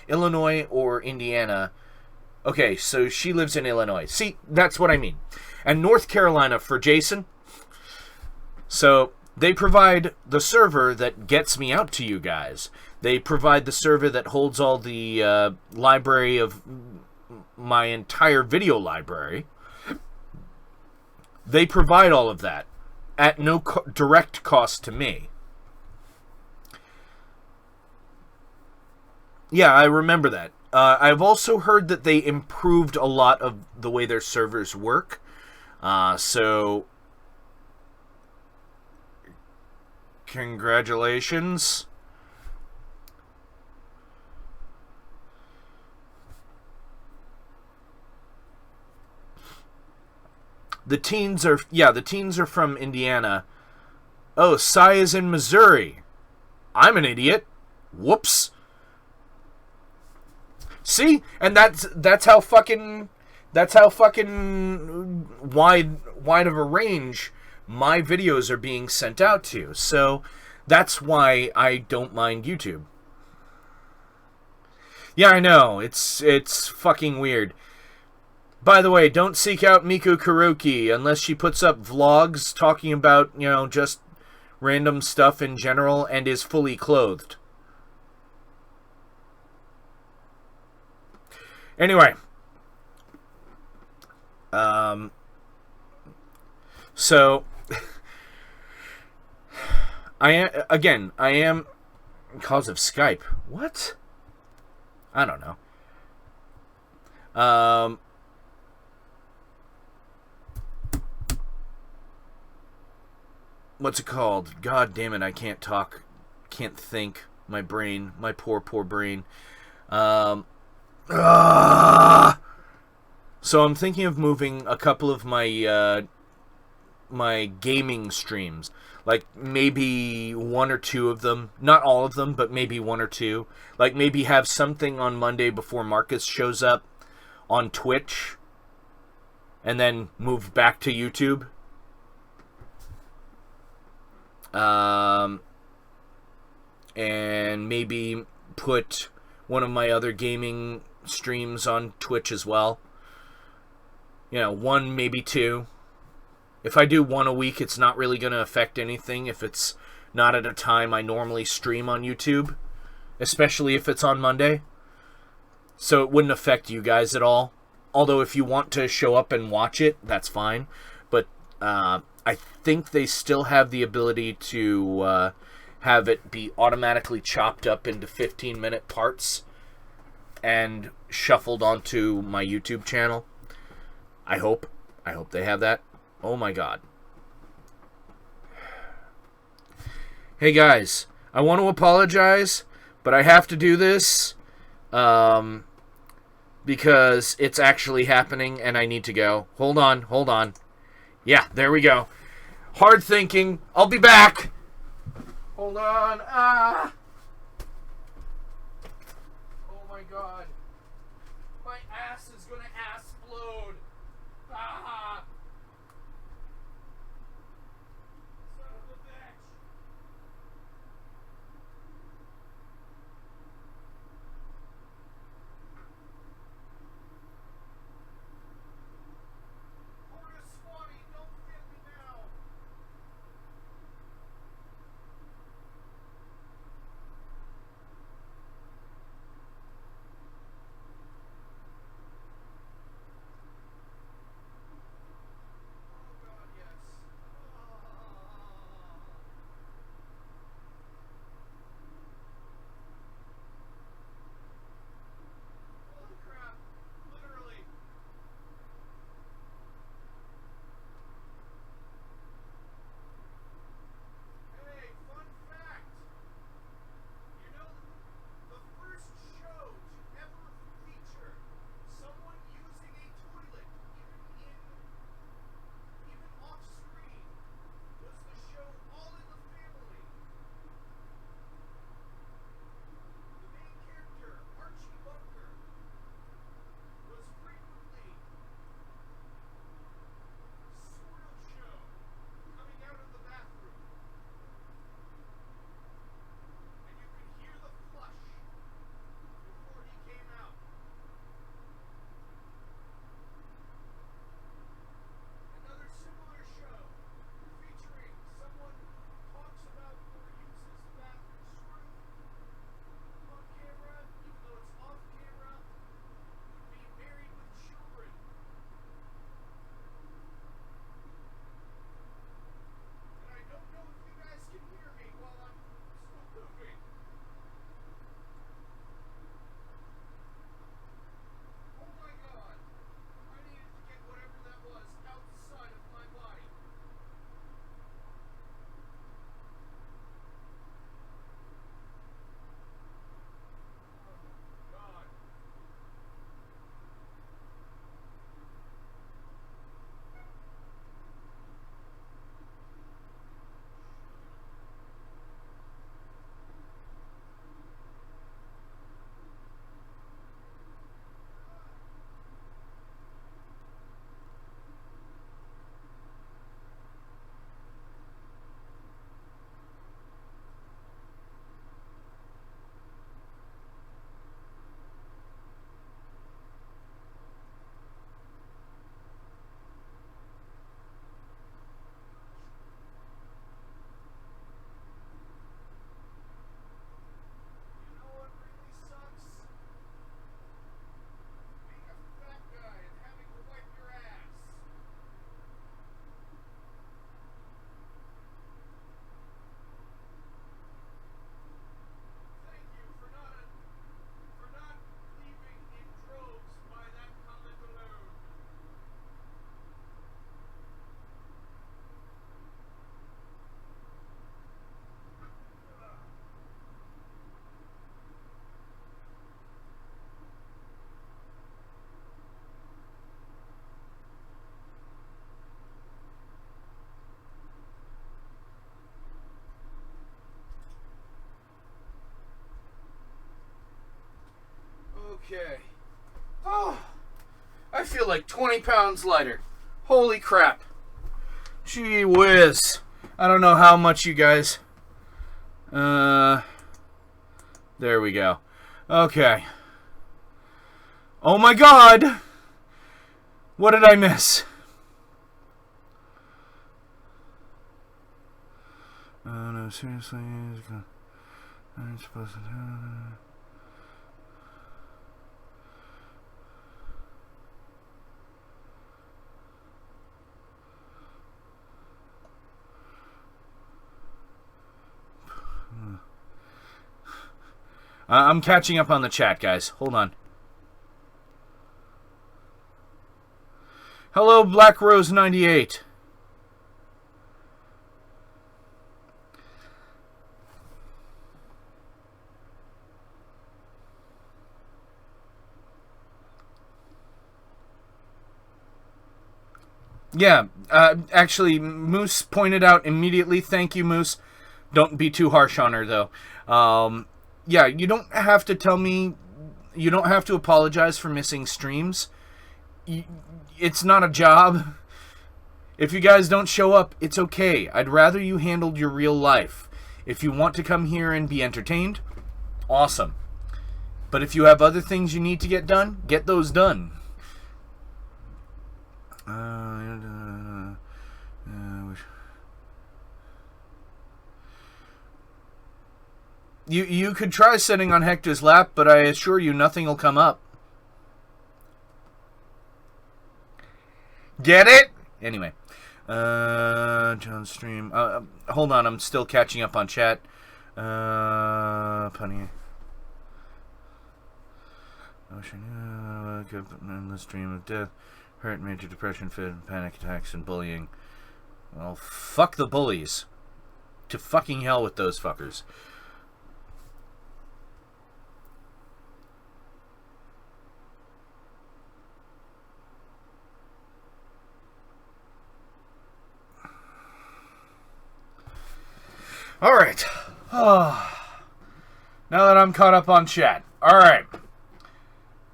Illinois or Indiana. Okay, so she lives in Illinois. See, that's what I mean. And North Carolina for Jason. So they provide the server that gets me out to you guys. They provide the server that holds all the library of my entire video library. They provide all of that at no direct cost to me. Yeah, I remember that. I've also heard that they improved a lot of the way their servers work. So, congratulations. The teens are from Indiana. Oh, Psy is in Missouri. I'm an idiot. Whoops. See? And that's how fucking wide of a range my videos are being sent out to. So that's why I don't mind YouTube. Yeah, I know. It's fucking weird. By the way, don't seek out Miku Kuroki unless she puts up vlogs talking about, just random stuff in general and is fully clothed. Anyway. So, I am, cause of Skype. What? I don't know. What's it called? God damn it, I can't talk. Can't think. My brain. My poor brain. So I'm thinking of moving a couple of my my gaming streams. Like, maybe one or two of them. Not all of them, but maybe one or two. Like, maybe have something on Monday before Marcus shows up on Twitch. And then move back to YouTube. And maybe put one of my other gaming streams on Twitch as well. One, maybe two. If I do one a week, it's not really going to affect anything if it's not at a time I normally stream on YouTube. Especially if it's on Monday. So it wouldn't affect you guys at all. Although if you want to show up and watch it, that's fine. But, I think they still have the ability to have it be automatically chopped up into 15-minute parts and shuffled onto my YouTube channel. I hope they have that. Oh my god. Hey guys, I want to apologize, but I have to do this because it's actually happening and I need to go. Hold on. Yeah, there we go. Hard thinking. I'll be back. Hold on. Oh my god. My ass is gonna explode. Ah. Son of a bitch. Don't get me now. Oh, I feel like 20 pounds lighter. Holy crap. Gee whiz. I don't know how much you guys... There we go. Okay. Oh my god! What did I miss? Oh no, seriously? I'm supposed to... I'm catching up on the chat, guys. Hold on. Hello, Black Rose 98. Yeah, actually, Moose pointed out immediately. Thank you, Moose. Don't be too harsh on her, though. Yeah, you don't have to tell me... You don't have to apologize for missing streams. It's not a job. If you guys don't show up, it's okay. I'd rather you handled your real life. If you want to come here and be entertained, awesome. But if you have other things you need to get done, get those done. You could try sitting on Hector's lap, but I assure you nothing will come up. Get it? Anyway. John's stream. Hold on, I'm still catching up on chat. Punny. Ocean. Endless dream of death. Hurt, major depression, fit, panic attacks, and bullying. Well, fuck the bullies. To fucking hell with those fuckers. Alright. Oh. Now that I'm caught up on chat. Alright.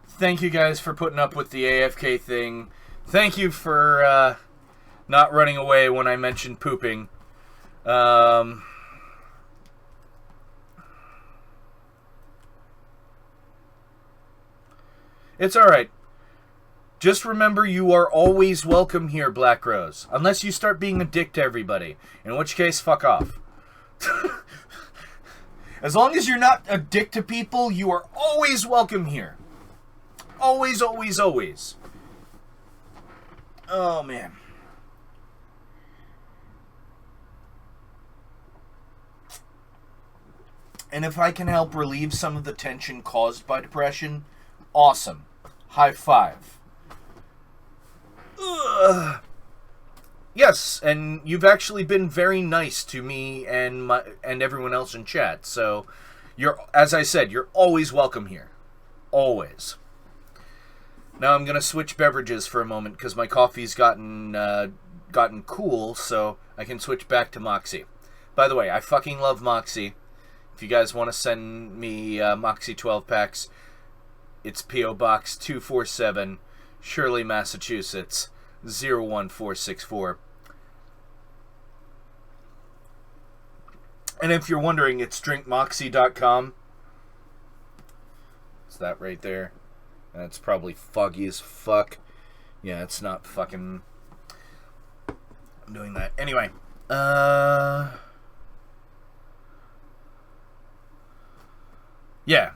Thank you guys for putting up with the AFK thing. Thank you for not running away when I mentioned pooping. It's alright. Just remember you are always welcome here, Black Rose. Unless you start being a dick to everybody. In which case, fuck off. As long as you're not a dick to people, you are always welcome here. Always, always, always. Oh, man. And if I can help relieve some of the tension caused by depression, awesome. High five. Ugh. Yes, and you've actually been very nice to me and everyone else in chat. So, as I said, you're always welcome here. Always. Now I'm gonna switch beverages for a moment because my coffee's gotten cool, so I can switch back to Moxie. By the way, I fucking love Moxie. If you guys want to send me Moxie 12 packs, it's P.O. Box 247, Shirley, Massachusetts 01464. And if you're wondering, it's drinkmoxie.com. It's that right there. That's probably foggy as fuck. Yeah, it's not fucking... I'm doing that. Anyway. Yeah.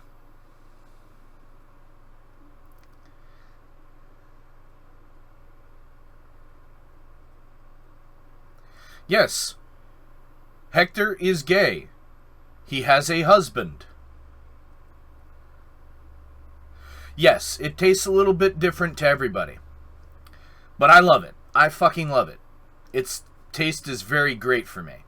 Yes. Hector is gay. He has a husband. Yes, it tastes a little bit different to everybody. But I love it. I fucking love it. Its taste is very great for me.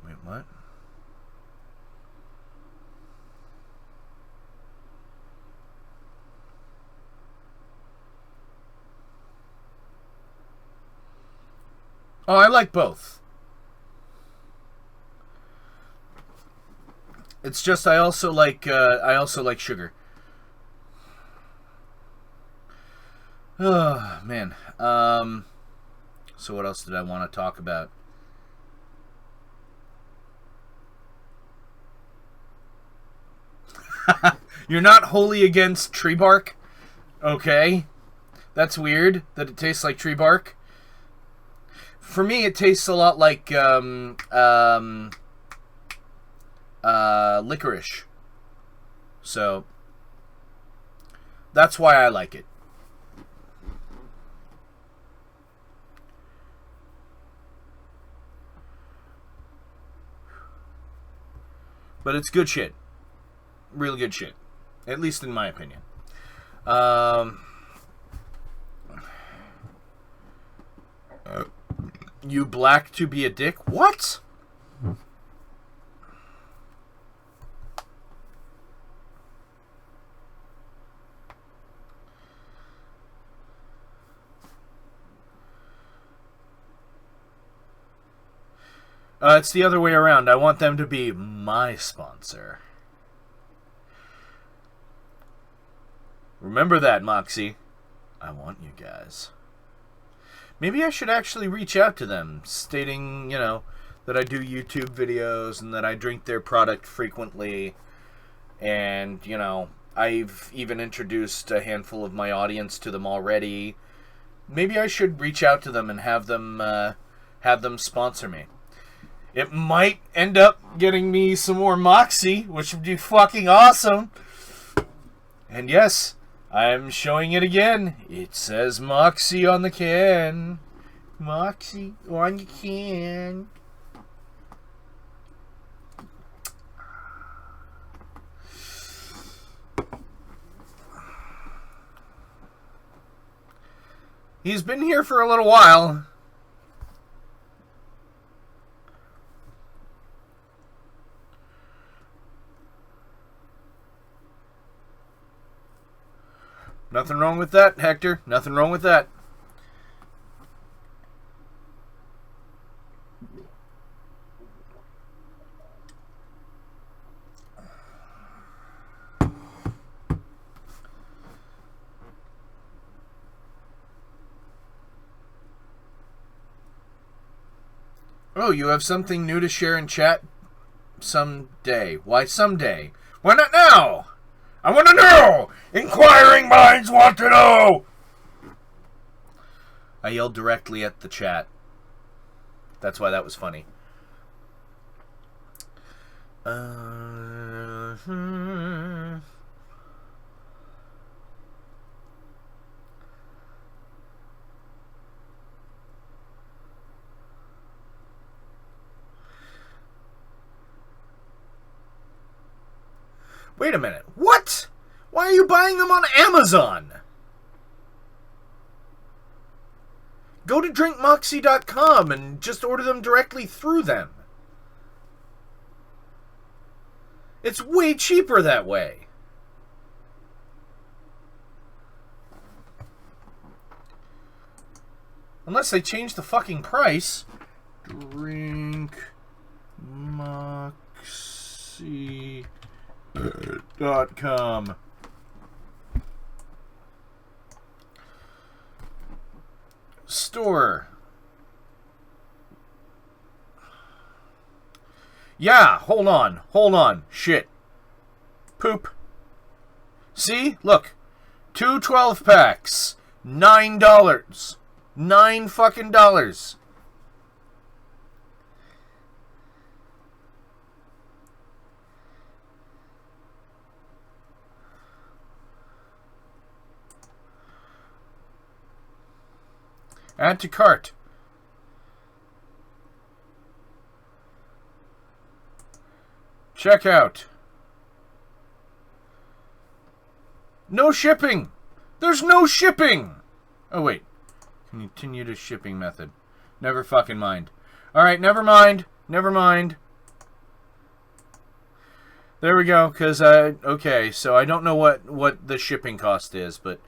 Wait, what? Oh, I like both. It's just I also like sugar. Oh, man. So what else did I want to talk about? You're not wholly against tree bark? Okay. That's weird that it tastes like tree bark. For me, it tastes a lot like licorice. So that's why I like it. But it's good shit. Really good shit. At least in my opinion. You black to be a dick? What? It's the other way around. I want them to be my sponsor. Remember that, Moxie. I want you guys. Maybe I should actually reach out to them, stating, that I do YouTube videos and that I drink their product frequently. And, I've even introduced a handful of my audience to them already. Maybe I should reach out to them and have them sponsor me. It might end up getting me some more Moxie, which would be fucking awesome. And yes, I'm showing it again. It says Moxie on the can. Moxie on the can. He's been here for a little while. Nothing wrong with that, Hector. Nothing wrong with that. Oh, you have something new to share in chat? Someday. Why someday? Why not now? I want to know! Inquiring minds want to know! I yelled directly at the chat. That's why that was funny. Wait a minute. What? Why are you buying them on Amazon? Go to drinkmoxie.com and just order them directly through them. It's way cheaper that way. Unless they change the fucking price. drinkmoxie.com. Store. Yeah, hold on. Shit. Poop. See? Look. 2 12-packs. $9. $9 fucking dollars. Add to cart. Checkout. No shipping. There's no shipping. Oh, wait. Continue to shipping method. Never fucking mind. Alright, never mind. Never mind. There we go, because okay, so I don't know what the shipping cost is, but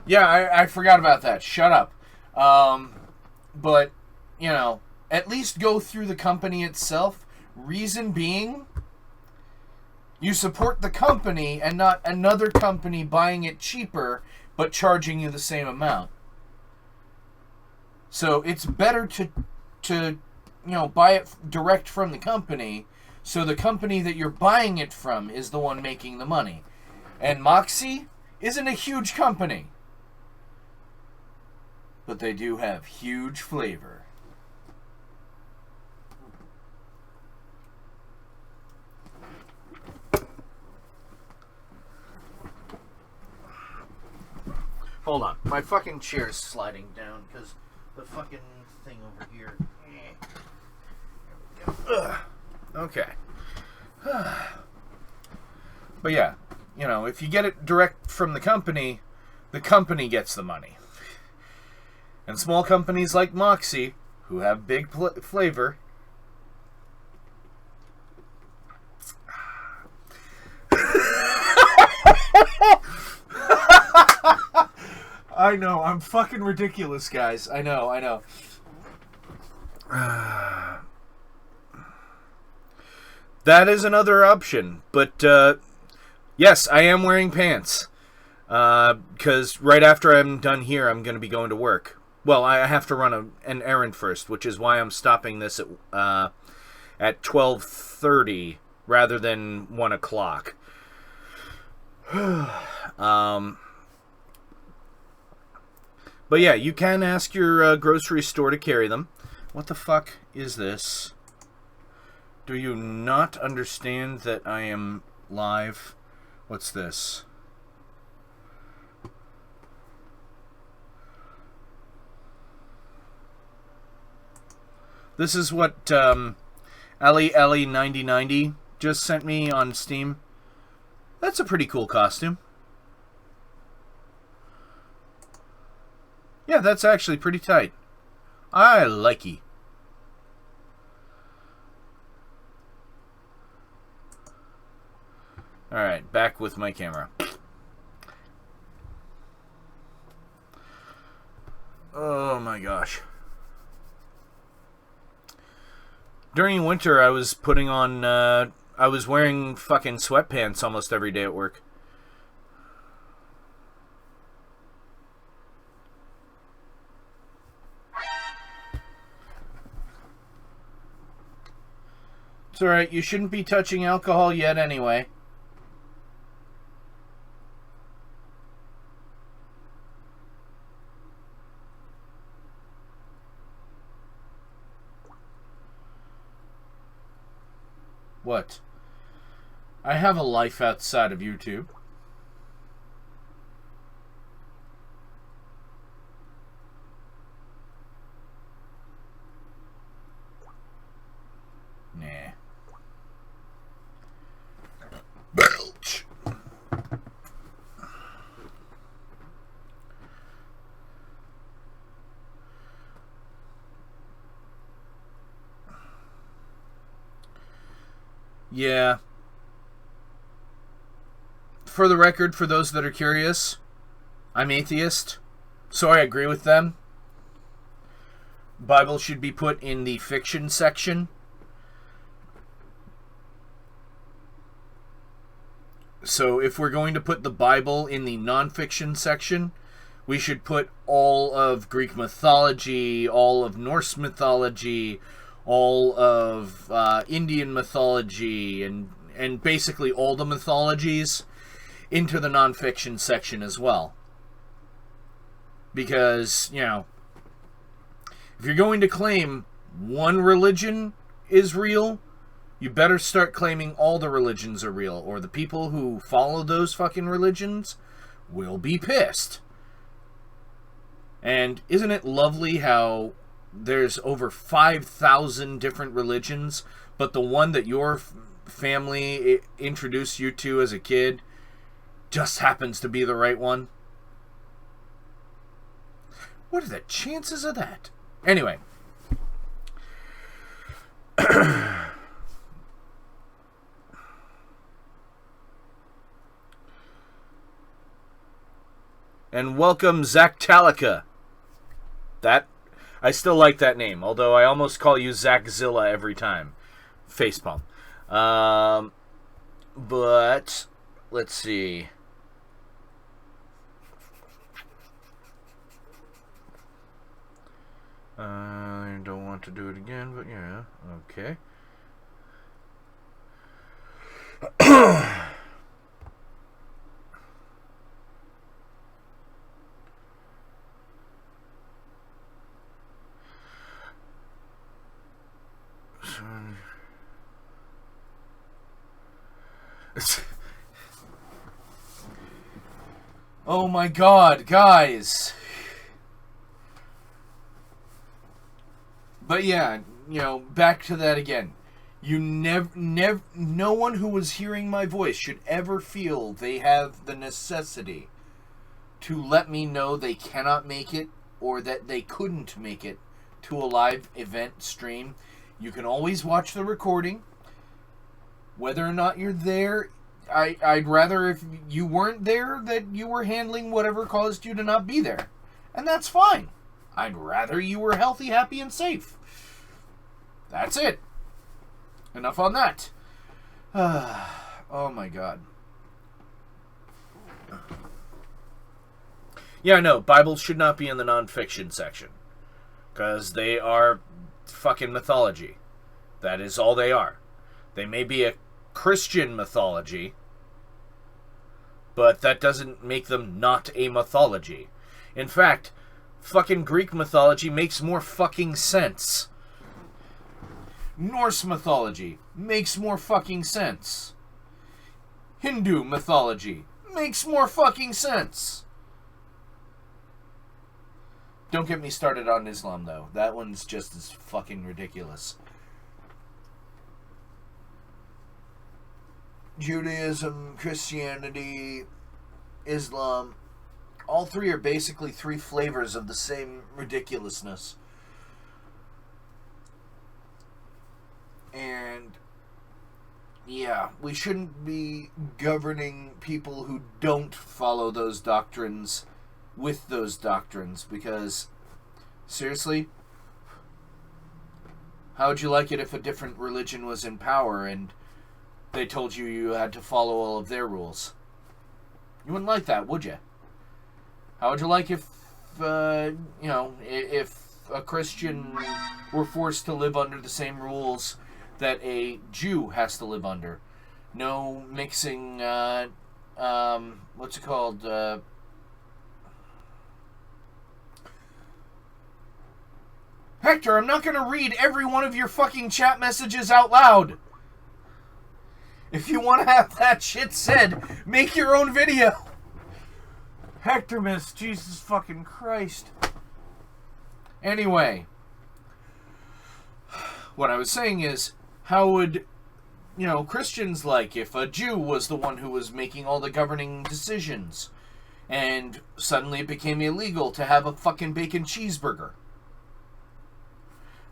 Yeah, I forgot about that. Shut up. But, you know, at least go through the company itself. Reason being, you support the company and not another company buying it cheaper but charging you the same amount. So it's better to buy it direct from the company, so the company that you're buying it from is the one making the money. And Moxie isn't a huge company, but they do have huge flavor. Hold on. My fucking chair's sliding down because the fucking thing over here. There we go. Okay. But yeah, if you get it direct from the company gets the money. And small companies like Moxie, who have big flavor, I know, I'm fucking ridiculous, guys. I know. That is another option, but yes, I am wearing pants. Because right after I'm done here, I'm going to be going to work. Well, I have to run an errand first, which is why I'm stopping this at 12:30 rather than 1 o'clock. But yeah, you can ask your grocery store to carry them. What the fuck is this? Do you not understand that I am live? What's this? This is what Ellie9090 just sent me on Steam. That's a pretty cool costume. Yeah, that's actually pretty tight. I like it. Alright, back with my camera. Oh my gosh. During winter, I was putting on, I was wearing fucking sweatpants almost every day at work. It's alright, you shouldn't be touching alcohol yet anyway. What? I have a life outside of YouTube. Nah. Belch. Yeah. For the record, for those that are curious, I'm atheist, so I agree with them. Bible should be put in the fiction section. So if we're going to put the Bible in the non-fiction section, we should put all of Greek mythology, all of Norse mythology, all of Indian mythology, and basically all the mythologies into the non-fiction section as well. Because, if you're going to claim one religion is real, you better start claiming all the religions are real, or the people who follow those fucking religions will be pissed. And isn't it lovely how there's over 5,000 different religions, but the one that your family introduced you to as a kid just happens to be the right one? What are the chances of that? Anyway. And welcome, Zactalica. That, I still like that name, although I almost call you Zachzilla every time. Facepalm. But, let's see. I don't want to do it again, but yeah, okay. Oh my god, guys. But yeah, back to that again. You no one who was hearing my voice should ever feel they have the necessity to let me know they cannot make it or that they couldn't make it to a live event stream. You can always watch the recording. Whether or not you're there, I'd rather if you weren't there that you were handling whatever caused you to not be there. And that's fine. I'd rather you were healthy, happy, and safe. That's it. Enough on that. Oh my god. Yeah, no, Bibles should not be in the non-fiction section. Because they are fucking mythology. That is all they are. They may be a Christian mythology, but that doesn't make them not a mythology. In fact, fucking Greek mythology makes more fucking sense. Norse mythology makes more fucking sense. Hindu mythology makes more fucking sense. Don't get me started on Islam, though. That one's just as fucking ridiculous. Judaism, Christianity, Islam, all three are basically three flavors of the same ridiculousness. And, yeah, we shouldn't be governing people who don't follow those doctrines with those doctrines, because, seriously, how would you like it if a different religion was in power and they told you you had to follow all of their rules? You wouldn't like that, would you? How would you like if, if a Christian were forced to live under the same rules that a Jew has to live under? No mixing, what's it called, Hector, I'm not going to read every one of your fucking chat messages out loud. If you want to have that shit said, make your own video. Hector, miss, Jesus fucking Christ. Anyway, what I was saying is, how would, Christians like if a Jew was the one who was making all the governing decisions and suddenly it became illegal to have a fucking bacon cheeseburger?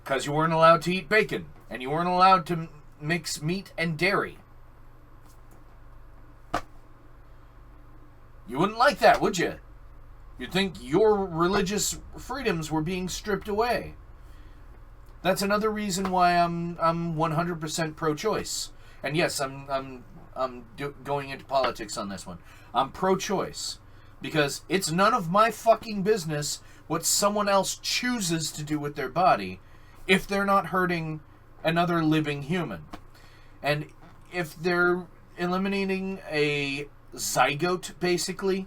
Because you weren't allowed to eat bacon, and you weren't allowed to mix meat and dairy. You wouldn't like that, would you? You'd think your religious freedoms were being stripped away. That's another reason why I'm 100% pro-choice. And yes, I'm going into politics on this one. I'm pro-choice because it's none of my fucking business what someone else chooses to do with their body, if they're not hurting another living human. And if they're eliminating a zygote, basically,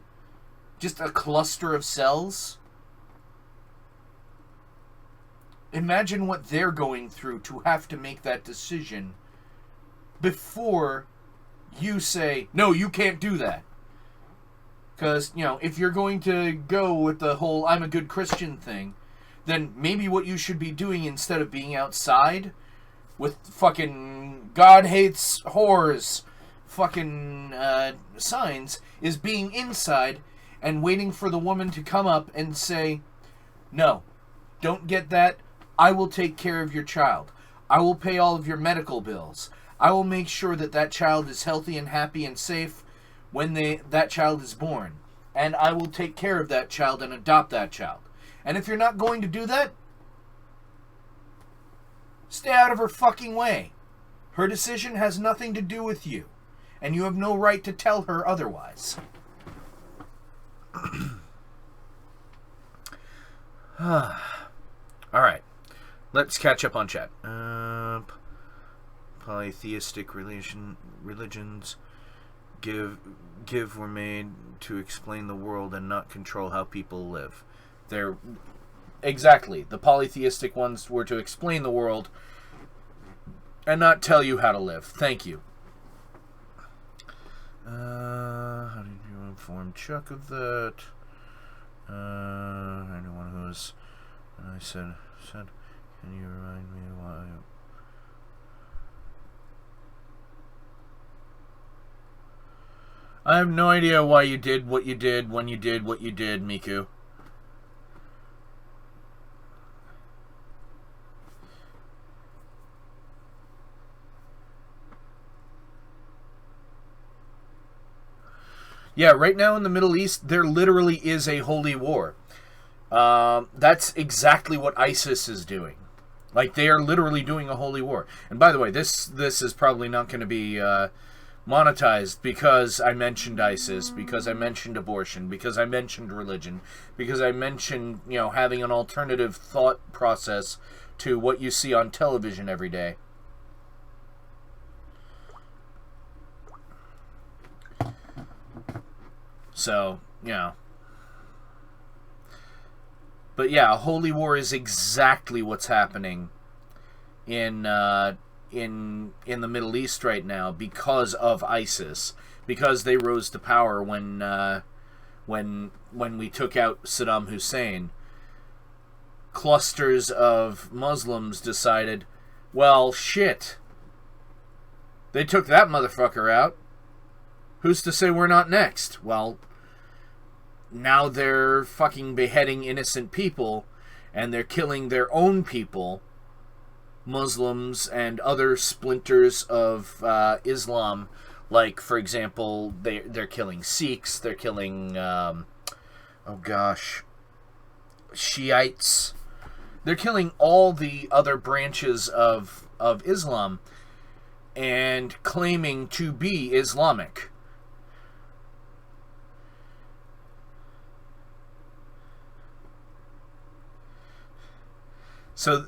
just a cluster of cells, imagine what they're going through to have to make that decision before you say, no, you can't do that. Because, if you're going to go with the whole I'm a good Christian thing, then maybe what you should be doing instead of being outside with fucking God hates whores fucking signs is being inside and waiting for the woman to come up and say, no, don't get that. I will take care of your child. I will pay all of your medical bills. I will make sure that that child is healthy and happy and safe when that child is born. and I will take care of that child and adopt that child. And if you're not going to do that, stay out of her fucking way. Her decision has nothing to do with you, and you have no right to tell her otherwise. Alright, let's catch up on chat. Polytheistic religions were made to explain the world and not control how people live. They're exactly, the polytheistic ones were to explain the world and not tell you how to live. Thank you. How did you inform Chuck of that? Anyone who's... I said, can you remind me why... I have no idea why you did what you did when you did what you did, Miku. Yeah, right now in the Middle East, there literally is a holy war. That's exactly what ISIS is doing. Like, they are literally doing a holy war. And by the way, this is probably not going to be monetized because I mentioned ISIS, because I mentioned abortion, because I mentioned religion, because I mentioned, you know, having an alternative thought process to what you see on television every day. So, you know. But yeah, a holy war is exactly what's happening in the Middle East right now because of ISIS, because they rose to power when we took out Saddam Hussein. Clusters of Muslims decided, well, shit. They took that motherfucker out. Who's to say we're not next? Well, now they're fucking beheading innocent people, and they're killing their own people, Muslims and other splinters of Islam. Like, for example, they're killing Sikhs, they're killing, Shiites. They're killing all the other branches of Islam and claiming to be Islamic. So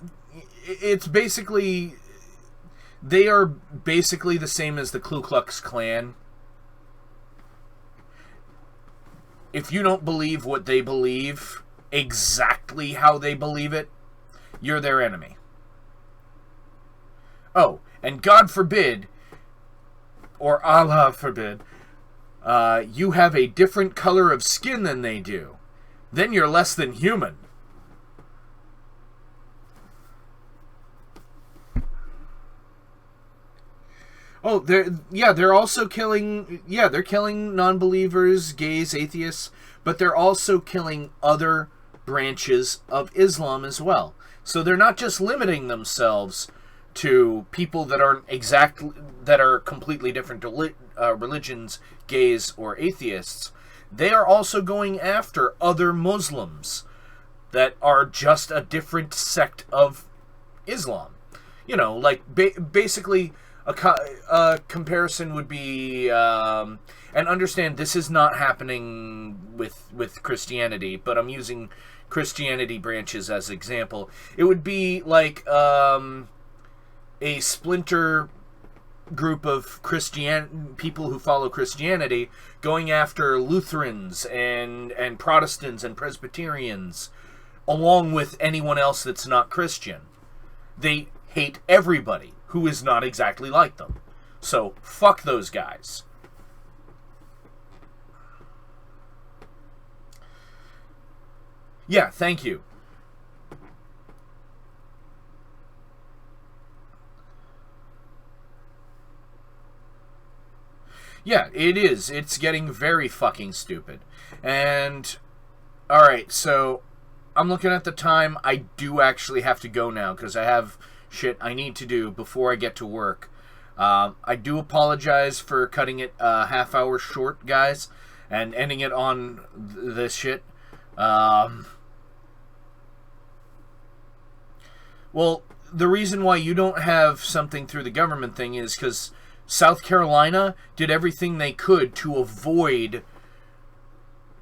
it's basically, they are basically the same as the Ku Klux Klan. If you don't believe what they believe, exactly how they believe it, you're their enemy. Oh, and God forbid, or Allah forbid, you have a different color of skin than they do. Then you're less than human. Oh, they're also killing, they're killing non-believers, gays, atheists, but they're also killing other branches of Islam as well. So they're not just limiting themselves to people that are completely different religions, gays or atheists. They are also going after other Muslims that are just a different sect of Islam. You know, like basically. A comparison would be, and understand this is not happening with Christianity, but I'm using Christianity branches as example. It would be like a splinter group of people who follow Christianity going after Lutherans and Protestants and Presbyterians, along with anyone else that's not Christian. They hate everybody who is not exactly like them. So, fuck those guys. Yeah, thank you. Yeah, it is. It's getting very fucking stupid. And, alright, so, I'm looking at the time. I do actually have to go now, because I have shit I need to do before I get to work. I do apologize for cutting it a half hour short, guys. and ending it on this shit. Well, the reason why you don't have something through the government thing is because South Carolina did everything they could to avoid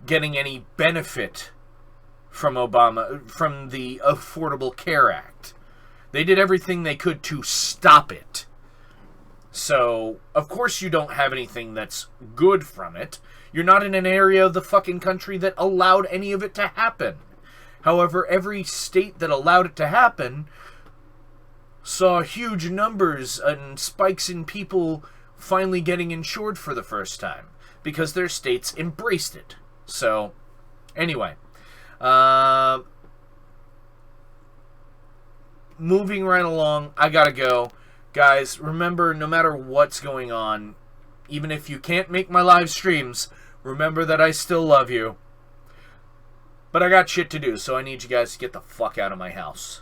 getting any benefit from from the Affordable Care Act. They did everything they could to stop it. So, of course you don't have anything that's good from it. You're not in an area of the fucking country that allowed any of it to happen. However, every state that allowed it to happen saw huge numbers and spikes in people finally getting insured for the first time because their states embraced it. So, anyway. Moving right along, I gotta go. Guys, remember, no matter what's going on, even if you can't make my live streams, remember that I still love you. But I got shit to do, so I need you guys to get the fuck out of my house.